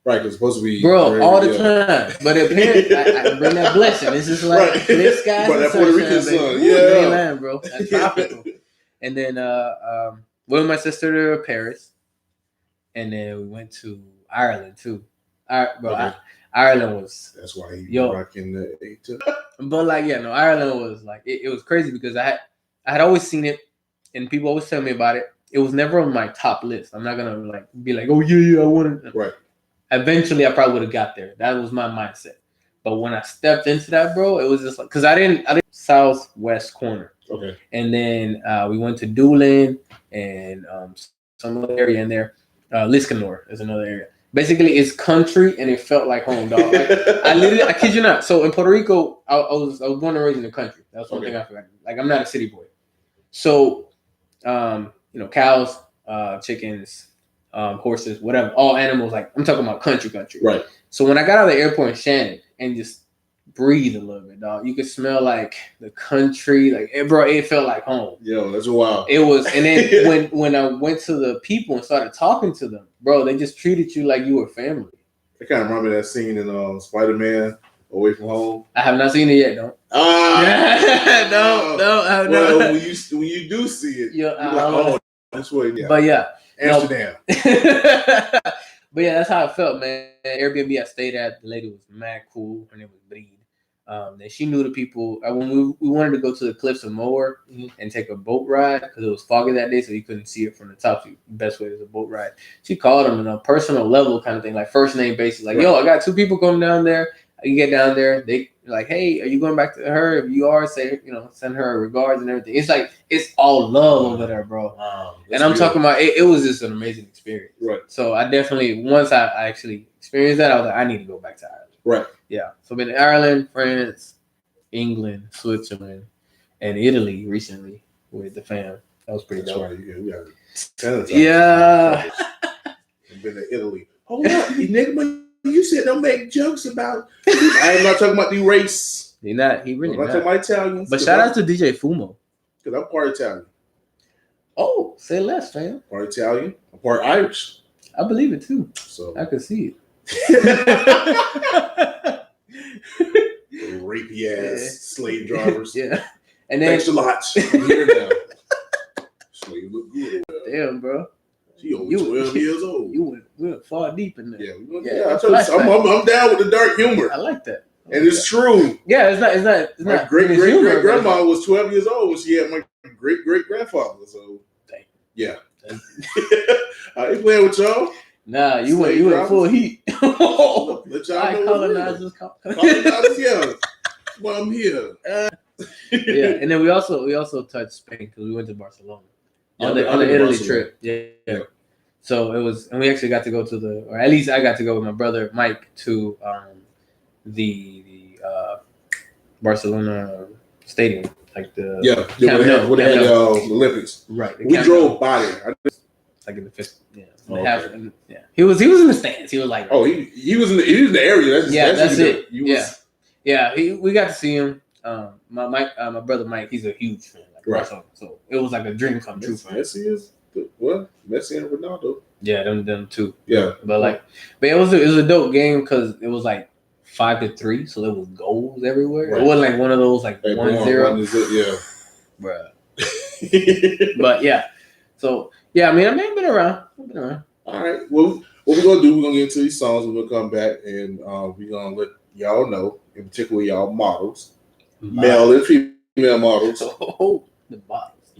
Speaker 1: Right, because it's supposed to be,
Speaker 2: bro, all the time. But apparently, I bring that blessing. It's just like clear skies and
Speaker 1: Puerto Rican sun. Yeah,
Speaker 2: man, bro. That's tropical. And then went with my sister to Paris, and then we went to Ireland too. Ireland was.
Speaker 1: That's why he rocking the 8.
Speaker 2: But like, yeah, no, Ireland was like, it was crazy because I had always seen it, and people always tell me about it. It was never on my top list. I'm not gonna like be like, oh yeah, I want it.
Speaker 1: Right.
Speaker 2: Eventually, I probably would have got there. That was my mindset. But when I stepped into that, bro, it was just like, because I didn't southwest corner.
Speaker 1: Okay.
Speaker 2: And then we went to Doolin and some other area in there. Liscanor is another area. Basically, it's country and it felt like home, dog. Like, I kid you not. So in Puerto Rico, I was born and raised in the country. That's one thing I forgot. Like, I'm not a city boy. So, you know, cows, chickens, horses, whatever, all animals. Like, I'm talking about country.
Speaker 1: Right.
Speaker 2: So when I got out of the airport in Shannon and just breathe a little bit, dog, you could smell like the country. Like, it felt like home.
Speaker 1: Yo, that's wild.
Speaker 2: It was, and then when I went to the people and started talking to them, bro, they just treated you like you were family.
Speaker 1: It kind of reminded me of that scene in Spider-Man Away From Home.
Speaker 2: I have not seen it yet, though. No.
Speaker 1: Well, when you do see it, you're like, oh, this way. Yeah.
Speaker 2: But yeah.
Speaker 1: Amsterdam.
Speaker 2: But yeah, that's how it felt, man. Airbnb I stayed at, the lady was mad cool. Her name was Breed. And she knew the people. When we wanted to go to the cliffs of Moher and take a boat ride because it was foggy that day, so you couldn't see it from the top. So the best way is a boat ride. She called them on a personal level kind of thing, like first name basis. Like, yo, I got 2 people coming down there. You get down there, they like, hey, are you going back to her? If you are, say, you know, send her regards and everything. It's like, it's all love over there, bro. And I'm talking about it was just an amazing experience.
Speaker 1: Right.
Speaker 2: So I definitely, once I actually experienced that, I was like, I need to go back to Ireland.
Speaker 1: Right.
Speaker 2: Yeah. So I've been to Ireland, France, England, Switzerland, and Italy recently with the fam. That was pretty dope.
Speaker 1: Right. We got 10 of times.
Speaker 2: Yeah.
Speaker 1: I've been to Italy. Hold up, Enigma. You said don't make jokes about. I am not talking about the race.
Speaker 2: He really
Speaker 1: I'm not talking about Italians.
Speaker 2: But shout out to DJ Fumo.
Speaker 1: Because I'm part Italian.
Speaker 2: Oh, say less, fam.
Speaker 1: Part Italian. I'm part Irish.
Speaker 2: I believe it too.
Speaker 1: So
Speaker 2: I could see it.
Speaker 1: Rapey ass slave drivers.
Speaker 2: Yeah. And then
Speaker 1: thanks a lot. I'm here now. Slave look good.
Speaker 2: Damn, bro.
Speaker 1: She only 12 years old.
Speaker 2: We went far deep in there.
Speaker 1: Yeah, I told you, I'm down with the dark humor.
Speaker 2: I like that.
Speaker 1: And it's true.
Speaker 2: Yeah, it's not.
Speaker 1: My great grandma was 12 years old when she had my great grandfather. So, yeah. I ain't playing with y'all.
Speaker 2: Nah, you went full heat.
Speaker 1: Let y'all know.
Speaker 2: Colonizers,
Speaker 1: yeah. Well, I'm here.
Speaker 2: Yeah, and then we also touched Spain because we went to Barcelona on the Italy trip. Yeah. So it was, and we actually got to go to or at least I got to go with my brother Mike to the Barcelona stadium, like the
Speaker 1: where they had the Olympics.
Speaker 2: Right.
Speaker 1: We drove by there.
Speaker 2: Like in the fifth, He was in the stands. He was like,
Speaker 1: he was in the area. That's it.
Speaker 2: We got to see him. My brother Mike, he's a huge fan. Like, right. So it was like a dream come true for him.
Speaker 1: Messi and Ronaldo.
Speaker 2: Yeah, them two.
Speaker 1: Yeah,
Speaker 2: but it was a dope game because it was like 5-3, so there was goals everywhere. Right. It wasn't like one of those like 1-0.
Speaker 1: Yeah,
Speaker 2: bruh. But yeah, so yeah, I mean, I've been around.
Speaker 1: All right. Well, what we're gonna do? We're gonna get into these songs. We're gonna come back and we're gonna let y'all know, in particular, y'all models, male and female models.
Speaker 2: Oh, the models.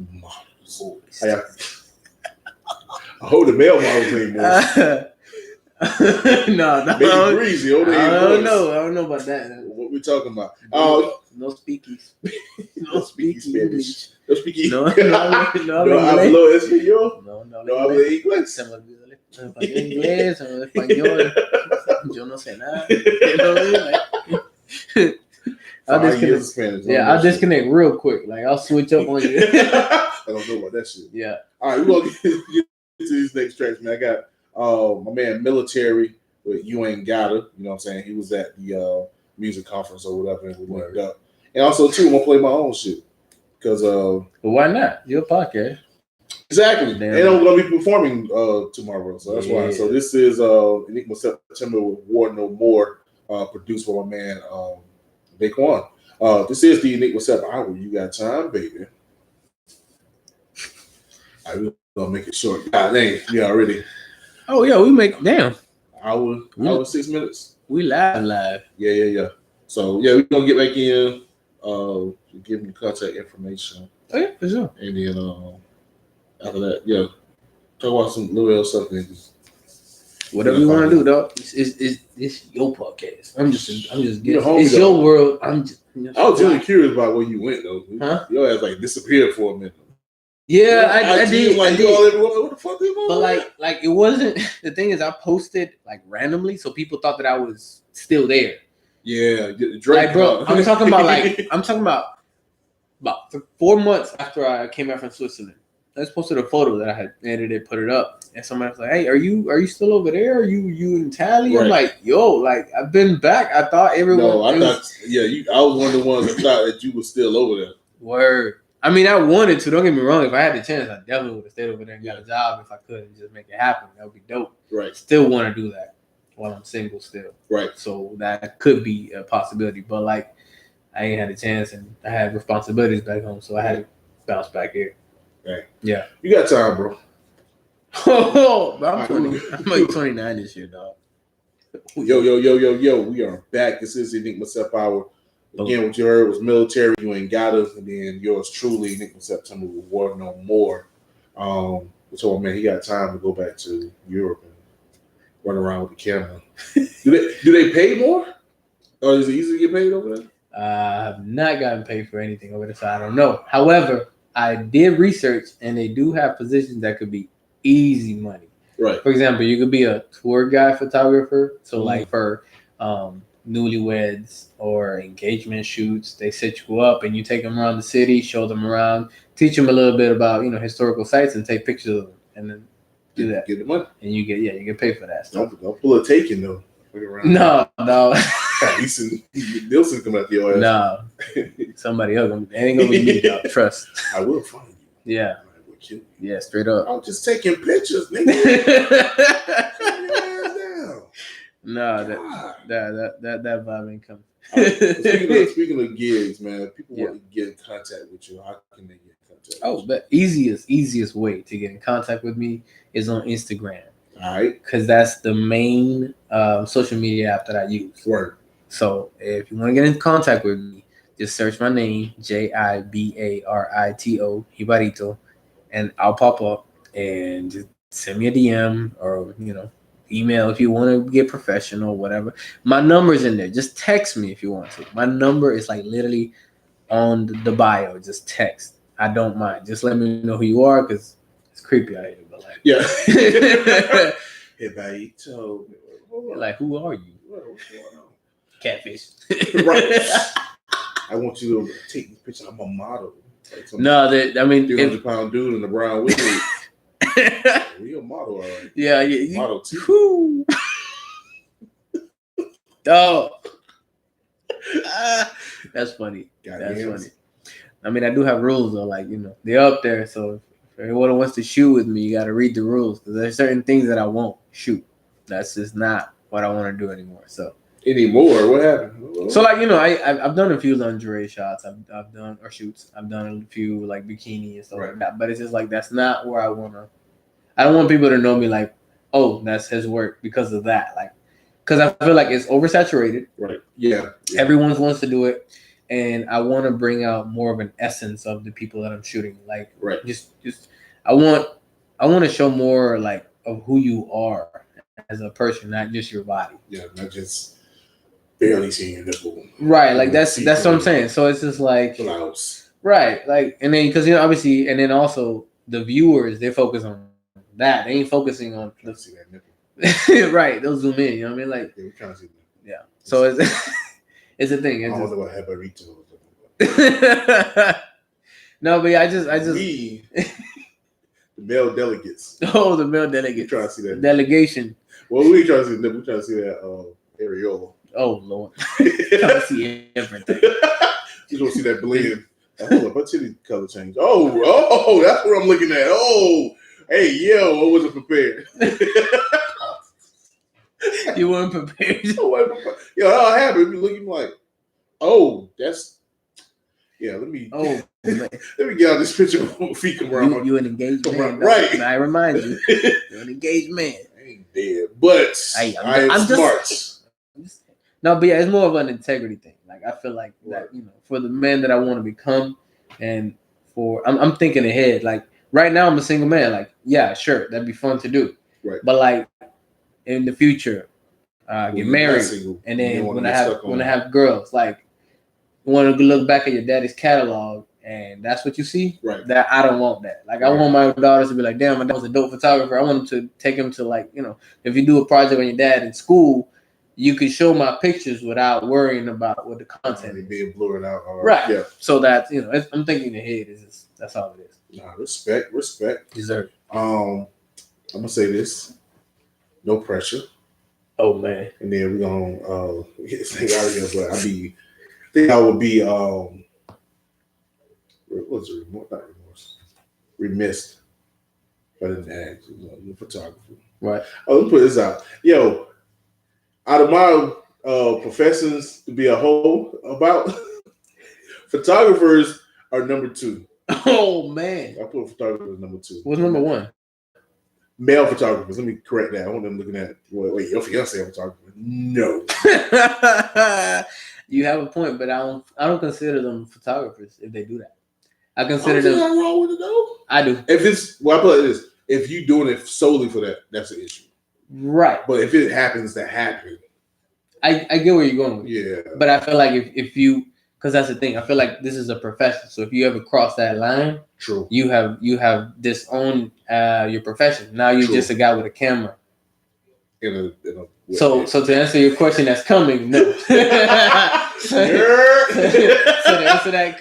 Speaker 1: I hold the male models anymore.
Speaker 2: No,
Speaker 1: Make it breezy. I
Speaker 2: don't know about that.
Speaker 1: What we talking about?
Speaker 2: No speakies.
Speaker 1: No speaky Spanish. No speaky.
Speaker 2: No
Speaker 1: hablo español.
Speaker 2: No
Speaker 1: hablo inglés.
Speaker 2: Se me olvidó el español, inglés, o español. Yo no sé nada. You know what I mean? I'll disconnect.
Speaker 1: Spanish.
Speaker 2: I'll disconnect real quick. Like I'll switch up on you.
Speaker 1: I don't know about that shit.
Speaker 2: Yeah.
Speaker 1: All right, we're gonna get to these next tracks, man. I got my man Military with You Ain't Gotta. You know what I'm saying? He was at the music conference or whatever, and we linked up. And also too, I'm gonna play my own shit. Because
Speaker 2: well, why not? Your podcast.
Speaker 1: Exactly. Damn. And I'm gonna be performing tomorrow. So that's why. So this is Enigma September with War No More, produced by my man Daquan. This is the Enigma Sept Hour. You got time, baby. I will make it short. God dang, yeah, already.
Speaker 2: Oh yeah, we make
Speaker 1: hour 6 minutes.
Speaker 2: We live.
Speaker 1: Yeah. So yeah, we're gonna get back in. Give me the contact information.
Speaker 2: Oh yeah, for sure.
Speaker 1: And then after that, yeah, talk about some little else stuff.
Speaker 2: Whatever you want to do, dog. It's your podcast. I'm just getting. It's
Speaker 1: your
Speaker 2: world. I
Speaker 1: was really curious about where you went though. Huh? Your ass like disappeared for a minute.
Speaker 2: Yeah, I did.
Speaker 1: Like,
Speaker 2: I did.
Speaker 1: What the fuck you
Speaker 2: But like it wasn't. The thing is, I posted like randomly, so people thought that I was still there.
Speaker 1: Yeah,
Speaker 2: like bro, I'm talking about 4 months after I came back from Switzerland. I just posted a photo that I had edited, put it up, and somebody was like, "Hey, are you still over there? Are you in Tally?" Right. I'm like, "Yo, like I've been back." I thought everyone.
Speaker 1: No, I was one of the ones that thought that you were still over there.
Speaker 2: Word. I mean, I wanted to. Don't get me wrong. If I had the chance, I definitely would have stayed over there and got a job if I could and just make it happen. That would be dope.
Speaker 1: Right.
Speaker 2: Still want to do that while I'm single still.
Speaker 1: Right.
Speaker 2: So that could be a possibility. But like, I ain't had a chance and I had responsibilities back home, so I had to bounce back here.
Speaker 1: Right.
Speaker 2: Yeah.
Speaker 1: You got time, bro.
Speaker 2: Oh, I'm 20. I'm like 29 this year, dog.
Speaker 1: Yo. We are back. This is Enigma Sept Hour. Again, what you heard was Military, You Ain't Gotta, and then yours truly, Enigma September with War No More. So, man, he got time to go back to Europe and run around with the camera. Do they pay more? Or is it easy to get paid over there?
Speaker 2: I have not gotten paid for anything over there, so I don't know. However, I did research, and they do have positions that could be easy money.
Speaker 1: Right.
Speaker 2: For example, you could be a tour guide photographer. So, like for newlyweds or engagement shoots, they set you up, and you take them around the city, show them around, teach them a little bit about historical sites, and take pictures of them, and then do that.
Speaker 1: Get the money,
Speaker 2: and you get paid for that stuff.
Speaker 1: Don't pull a taking though.
Speaker 2: No.
Speaker 1: Nielsen come out your ass.
Speaker 2: No, somebody else. It ain't gonna be me, dog. Trust.
Speaker 1: I will find you.
Speaker 2: Yeah.
Speaker 1: I will kill you.
Speaker 2: Yeah, straight up.
Speaker 1: I'm just taking pictures, nigga.
Speaker 2: No, that vibe ain't coming.
Speaker 1: Speaking of gigs, man, people want to get in contact with you. How can they get in contact?
Speaker 2: Oh, the easiest way to get in contact with me is on Instagram.
Speaker 1: All right,
Speaker 2: because that's the main social media app that I use.
Speaker 1: Word.
Speaker 2: So if you want to get in contact with me, just search my name, Jibarito, Jibarito, and I'll pop up and just send me a DM or email if you want to get professional, whatever. My number's in there. Just text me if you want to. My number is like literally on the bio. Just text. I don't mind. Just let me know who you are because it's creepy out here. But like,
Speaker 1: yeah. Jibarito.
Speaker 2: Like, who are you?
Speaker 1: What's going on?
Speaker 2: Catfish.
Speaker 1: Right. I want you to take this picture. I'm a model. Like
Speaker 2: 300-pound
Speaker 1: dude in the brown wig. You're a model, all right.
Speaker 2: Yeah.
Speaker 1: Model too.
Speaker 2: Oh, that's funny. That's funny. I mean, I do have rules though. Like they're up there. So if anyone wants to shoot with me, you got to read the rules because there's certain things that I won't shoot. That's just not what I want to do anymore. So.
Speaker 1: Anymore? What happened?
Speaker 2: So I've done a few lingerie shots. I've done or shoots. I've done a few like bikini and stuff like that. But it's just like that's not where I wanna. I don't want people to know me like, oh, that's his work because of that. Like, because I feel like it's oversaturated.
Speaker 1: Right. Yeah.
Speaker 2: Everyone wants to do it, and I want to bring out more of an essence of the people that I'm shooting. Like, just I want to show more like of who you are as a person, not just your body.
Speaker 1: Yeah, not just barely seeing your nipple.
Speaker 2: Right, like that's what I'm saying. So it's just like
Speaker 1: blouse.
Speaker 2: Right, like, and then because obviously, and then also the viewers, they focus on that. They ain't focusing on
Speaker 1: see that nipple.
Speaker 2: Right, they'll zoom in. You know what I mean? Like,
Speaker 1: yeah, we're trying to see that.
Speaker 2: Yeah. So it's it's a thing. It's
Speaker 1: I don't know what Jibarito.
Speaker 2: No, but yeah, I just
Speaker 1: we the male delegates.
Speaker 2: Oh, the male delegates.
Speaker 1: We trying to see that
Speaker 2: delegation.
Speaker 1: Well, we trying to see nipple. We trying to see that areola.
Speaker 2: Oh Lord, trying to see everything.
Speaker 1: You don't see that blend. Hold up, my titty color change. Oh, that's what I'm looking at. Oh, hey, yo, I wasn't prepared.
Speaker 2: You weren't prepared.
Speaker 1: Yo, how happened? You looking like, oh, that's let me.
Speaker 2: Oh, man.
Speaker 1: Let me get out this picture before my feet come around.
Speaker 2: You an engaged man,
Speaker 1: right?
Speaker 2: I remind you, you're an engaged man.
Speaker 1: I ain't dead, but I'm smart.
Speaker 2: No, but yeah, it's more of an integrity thing. Like I feel like that, for the man that I want to become, and I'm thinking ahead. Like right now, I'm a single man. Like yeah, sure, that'd be fun to do.
Speaker 1: Right.
Speaker 2: But like in the future, get married, and then when I have girls, like want to look back at your daddy's catalog, and that's what you see. Right. That I don't want that. Like I want my daughters to be like, damn, my dad was a dope photographer. I want them to take him to like, if you do a project on your dad in school, you can show my pictures without worrying about what the content is.
Speaker 1: Being blurred out.
Speaker 2: Right. Yeah. So that, I'm thinking ahead. That's all it is.
Speaker 1: Nah, respect.
Speaker 2: Deserve.
Speaker 1: I'm gonna say this. No pressure.
Speaker 2: Oh man.
Speaker 1: And then we're gonna get this thing out of here. But I think I would be what's it? Not remorse. Remiss if I didn't ask. You're a photographer.
Speaker 2: Right.
Speaker 1: Oh, let me put this out. Yo, out of my professions to be a hoe about, photographers are number 2.
Speaker 2: Oh man.
Speaker 1: I put photographers number 2.
Speaker 2: What's number 1?
Speaker 1: Male photographers. Let me correct that. I want them looking at wait, your fiance a photographer. No.
Speaker 2: You have a point, but I don't consider them photographers if they do that. I consider them.
Speaker 1: Nothing wrong with it though.
Speaker 2: I do.
Speaker 1: If it's I put it this, if you doing it solely for that, that's an issue.
Speaker 2: Right.
Speaker 1: But if it happens to happen,
Speaker 2: I get where you're going with.
Speaker 1: Yeah.
Speaker 2: But I feel like if you, because that's the thing, I feel like this is a profession. So if you ever cross that line,
Speaker 1: true,
Speaker 2: you have disowned your profession. Now you're just a guy with a camera. So to answer your question that's coming, no. So to answer that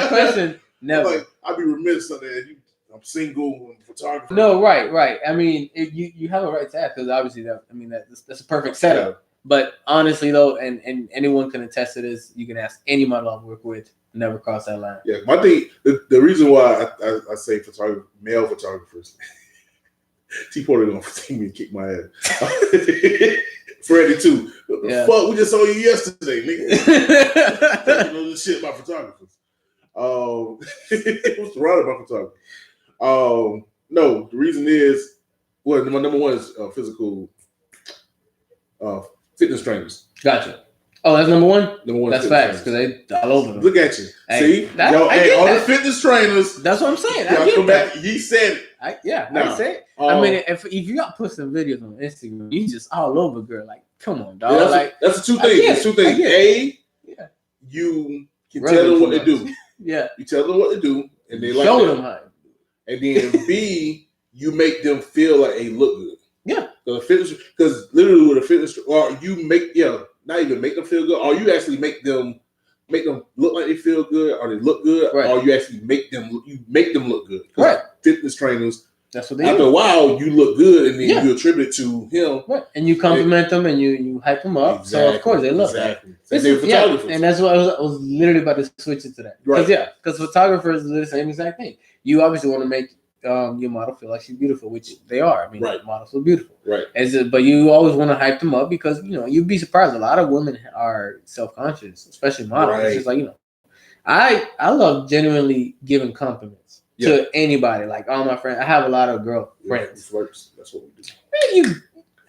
Speaker 2: question, never.
Speaker 1: Like, I'd be remiss that I'm single and photographer.
Speaker 2: No, right. I mean, you have a right to ask because obviously that's a perfect setup. Yeah. But honestly, though, and anyone can attest to this, you can ask any model I've worked with, never cross that line.
Speaker 1: Yeah, my thing, the reason why I say male photographers, T Porter gonna take me and kick my ass. Freddie too. What the fuck? We just saw you yesterday, nigga. Talking all this shit about photographers. What's wrong about photography? No, the reason is, well, my number 1 is physical fitness trainers.
Speaker 2: Gotcha. Oh, that's number 1?
Speaker 1: Number 1.
Speaker 2: That's facts, because they all over them.
Speaker 1: Look at you.
Speaker 2: Hey,
Speaker 1: see? All the fitness trainers.
Speaker 2: That's what I'm saying. I get that.
Speaker 1: He said it.
Speaker 2: I said it. I mean, if you got put some videos on Instagram, you just all over, girl. Like, come on, dog.
Speaker 1: Yeah, that's the 2 things. There's 2 things. You can tell them what to do. Yeah. You tell them what to do, and they
Speaker 2: show them how.
Speaker 1: And then B, you make them feel like they look good.
Speaker 2: Yeah.
Speaker 1: Because literally with a fitness, or you make not even make them feel good, or you actually make them look like they feel good, or they look good, right. Or you actually make them look good.
Speaker 2: Right.
Speaker 1: Fitness trainers.
Speaker 2: That's what they
Speaker 1: after
Speaker 2: do.
Speaker 1: A while, you look good, and then you attribute it to him.
Speaker 2: Right. And you compliment them, and you hype them up. Exactly. So of course they look.
Speaker 1: Exactly.
Speaker 2: And that's what I was literally about to switch it to that. Right. Because photographers do the same exact thing. You obviously want to make your model feel like she's beautiful, which they are. I mean, models are beautiful.
Speaker 1: Right.
Speaker 2: But you always want to hype them up because you'd be surprised. A lot of women are self-conscious, especially models. Right. It's just like I love genuinely giving compliments to anybody. Like all my friends, I have a lot of girl friends.
Speaker 1: Flirts. That's what we do.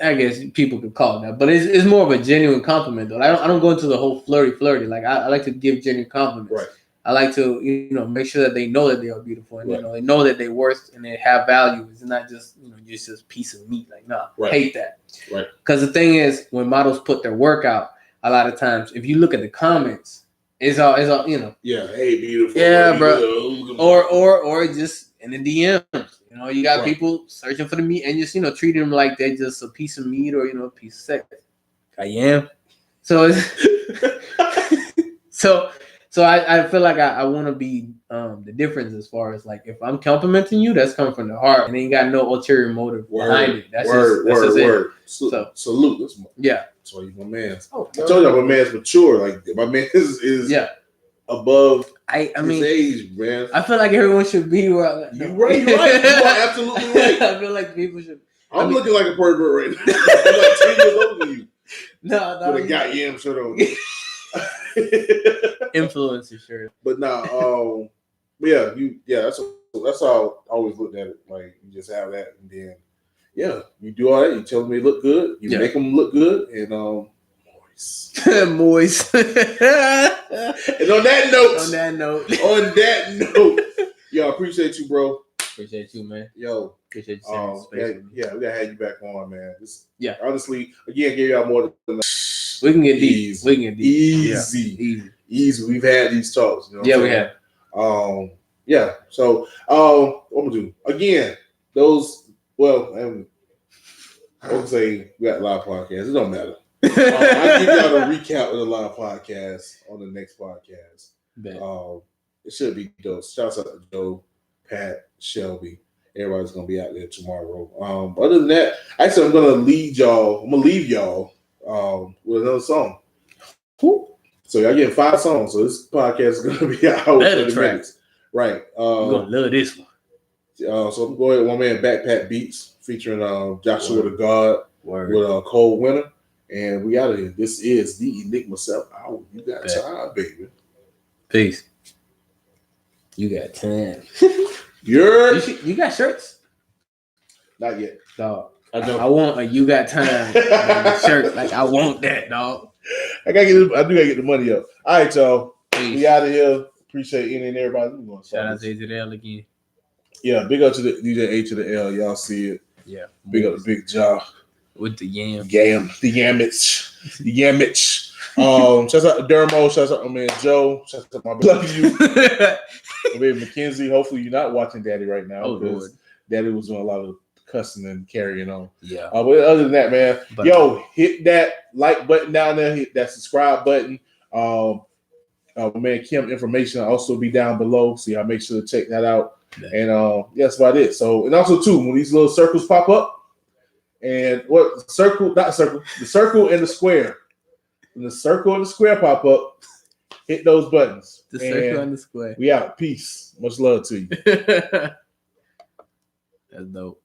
Speaker 2: I guess people could call it that, but it's more of a genuine compliment though. I don't go into the whole flirty. Like I like to give genuine compliments.
Speaker 1: Right.
Speaker 2: I like to, make sure that they know that they are beautiful, and they know that they're worth and they have value. It's not just, just a piece of meat. Like, nah, hate that.
Speaker 1: Right.
Speaker 2: Because the thing is, when models put their work out, a lot of times, if you look at the comments, it's all,
Speaker 1: Yeah, hey, beautiful.
Speaker 2: Yeah, bro. Or just in the DMs. You got people searching for the meat and just, treating them like they're just a piece of meat or, a piece of sex. I am. So So I feel like I want to be the difference as far as like if I'm complimenting you, that's coming from the heart and ain't got no ulterior motive behind it. That's just
Speaker 1: it.
Speaker 2: So
Speaker 1: salute.
Speaker 2: Yeah.
Speaker 1: That's why he's my man. I told y'all my man's mature. Like my man is above his age, man.
Speaker 2: I feel like everyone should be where
Speaker 1: you right. You are absolutely right.
Speaker 2: I feel like people should.
Speaker 1: I'm looking like a pervert right now. I'm like 10 years older than you.
Speaker 2: No.
Speaker 1: With a goddamn shirt on.
Speaker 2: Influencer shirt.
Speaker 1: But that's how I always looked at it. Like you just have that, and then you do all that. You tell them they look good. You make them look good, and moist.
Speaker 2: Moist.
Speaker 1: And on that note, yo, I appreciate you, bro.
Speaker 2: Appreciate you, man.
Speaker 1: Yo,
Speaker 2: appreciate you.
Speaker 1: We gotta have you back on, man.
Speaker 2: Honestly,
Speaker 1: again, give y'all more than
Speaker 2: we can get deep. We can get deep.
Speaker 1: Easy. We've had these talks. You know
Speaker 2: we have.
Speaker 1: So, what I'm gonna do again? I would say we got live podcasts. It don't matter. I'll give y'all a recap of the live podcast on the next podcast. It should be dope. Shouts out to Joe, Pat, Shelby. Everybody's gonna be out there tomorrow. Other than that, actually, I'm gonna leave y'all with another song. So y'all getting 5 songs. So this podcast is gonna be an hour 30 minutes. Right.
Speaker 2: You're gonna love this one.
Speaker 1: So I'm going with one man Backpack Beatz featuring Joshua the God with Cold Winter. And we out of here. This is the Enigma Sept Hour. You got time, baby.
Speaker 2: Peace. You got time. You got shirts?
Speaker 1: Not yet.
Speaker 2: Dog. I want a you got time shirt. Like I want that, dog.
Speaker 1: I do gotta get the money up. All right, y'all. Peace. We out of here. Appreciate any and everybody.
Speaker 2: Shout out to A to the L again.
Speaker 1: Yeah, big up to the DJ A to the L. Y'all see it.
Speaker 2: Yeah.
Speaker 1: Big up to Big Jaw.
Speaker 2: With the yam.
Speaker 1: The Yamich. Shout out to Dermo. Shout out to my man Joe. Shout out to my brother. My baby Mackenzie. Hopefully you're not watching Daddy right now because Daddy was doing a lot of cussing and carrying on.
Speaker 2: Yeah.
Speaker 1: But other than that, man, hit that like button down there. Hit that subscribe button. Man, Kim information will also be down below. So y'all make sure to check that out. Yeah. And that's about it. So, and also too, when these little circles pop up, and the circle and the square. When the circle and the square pop up, hit those buttons.
Speaker 2: The circle and the square.
Speaker 1: We out. Peace. Much love to you.
Speaker 2: That's dope.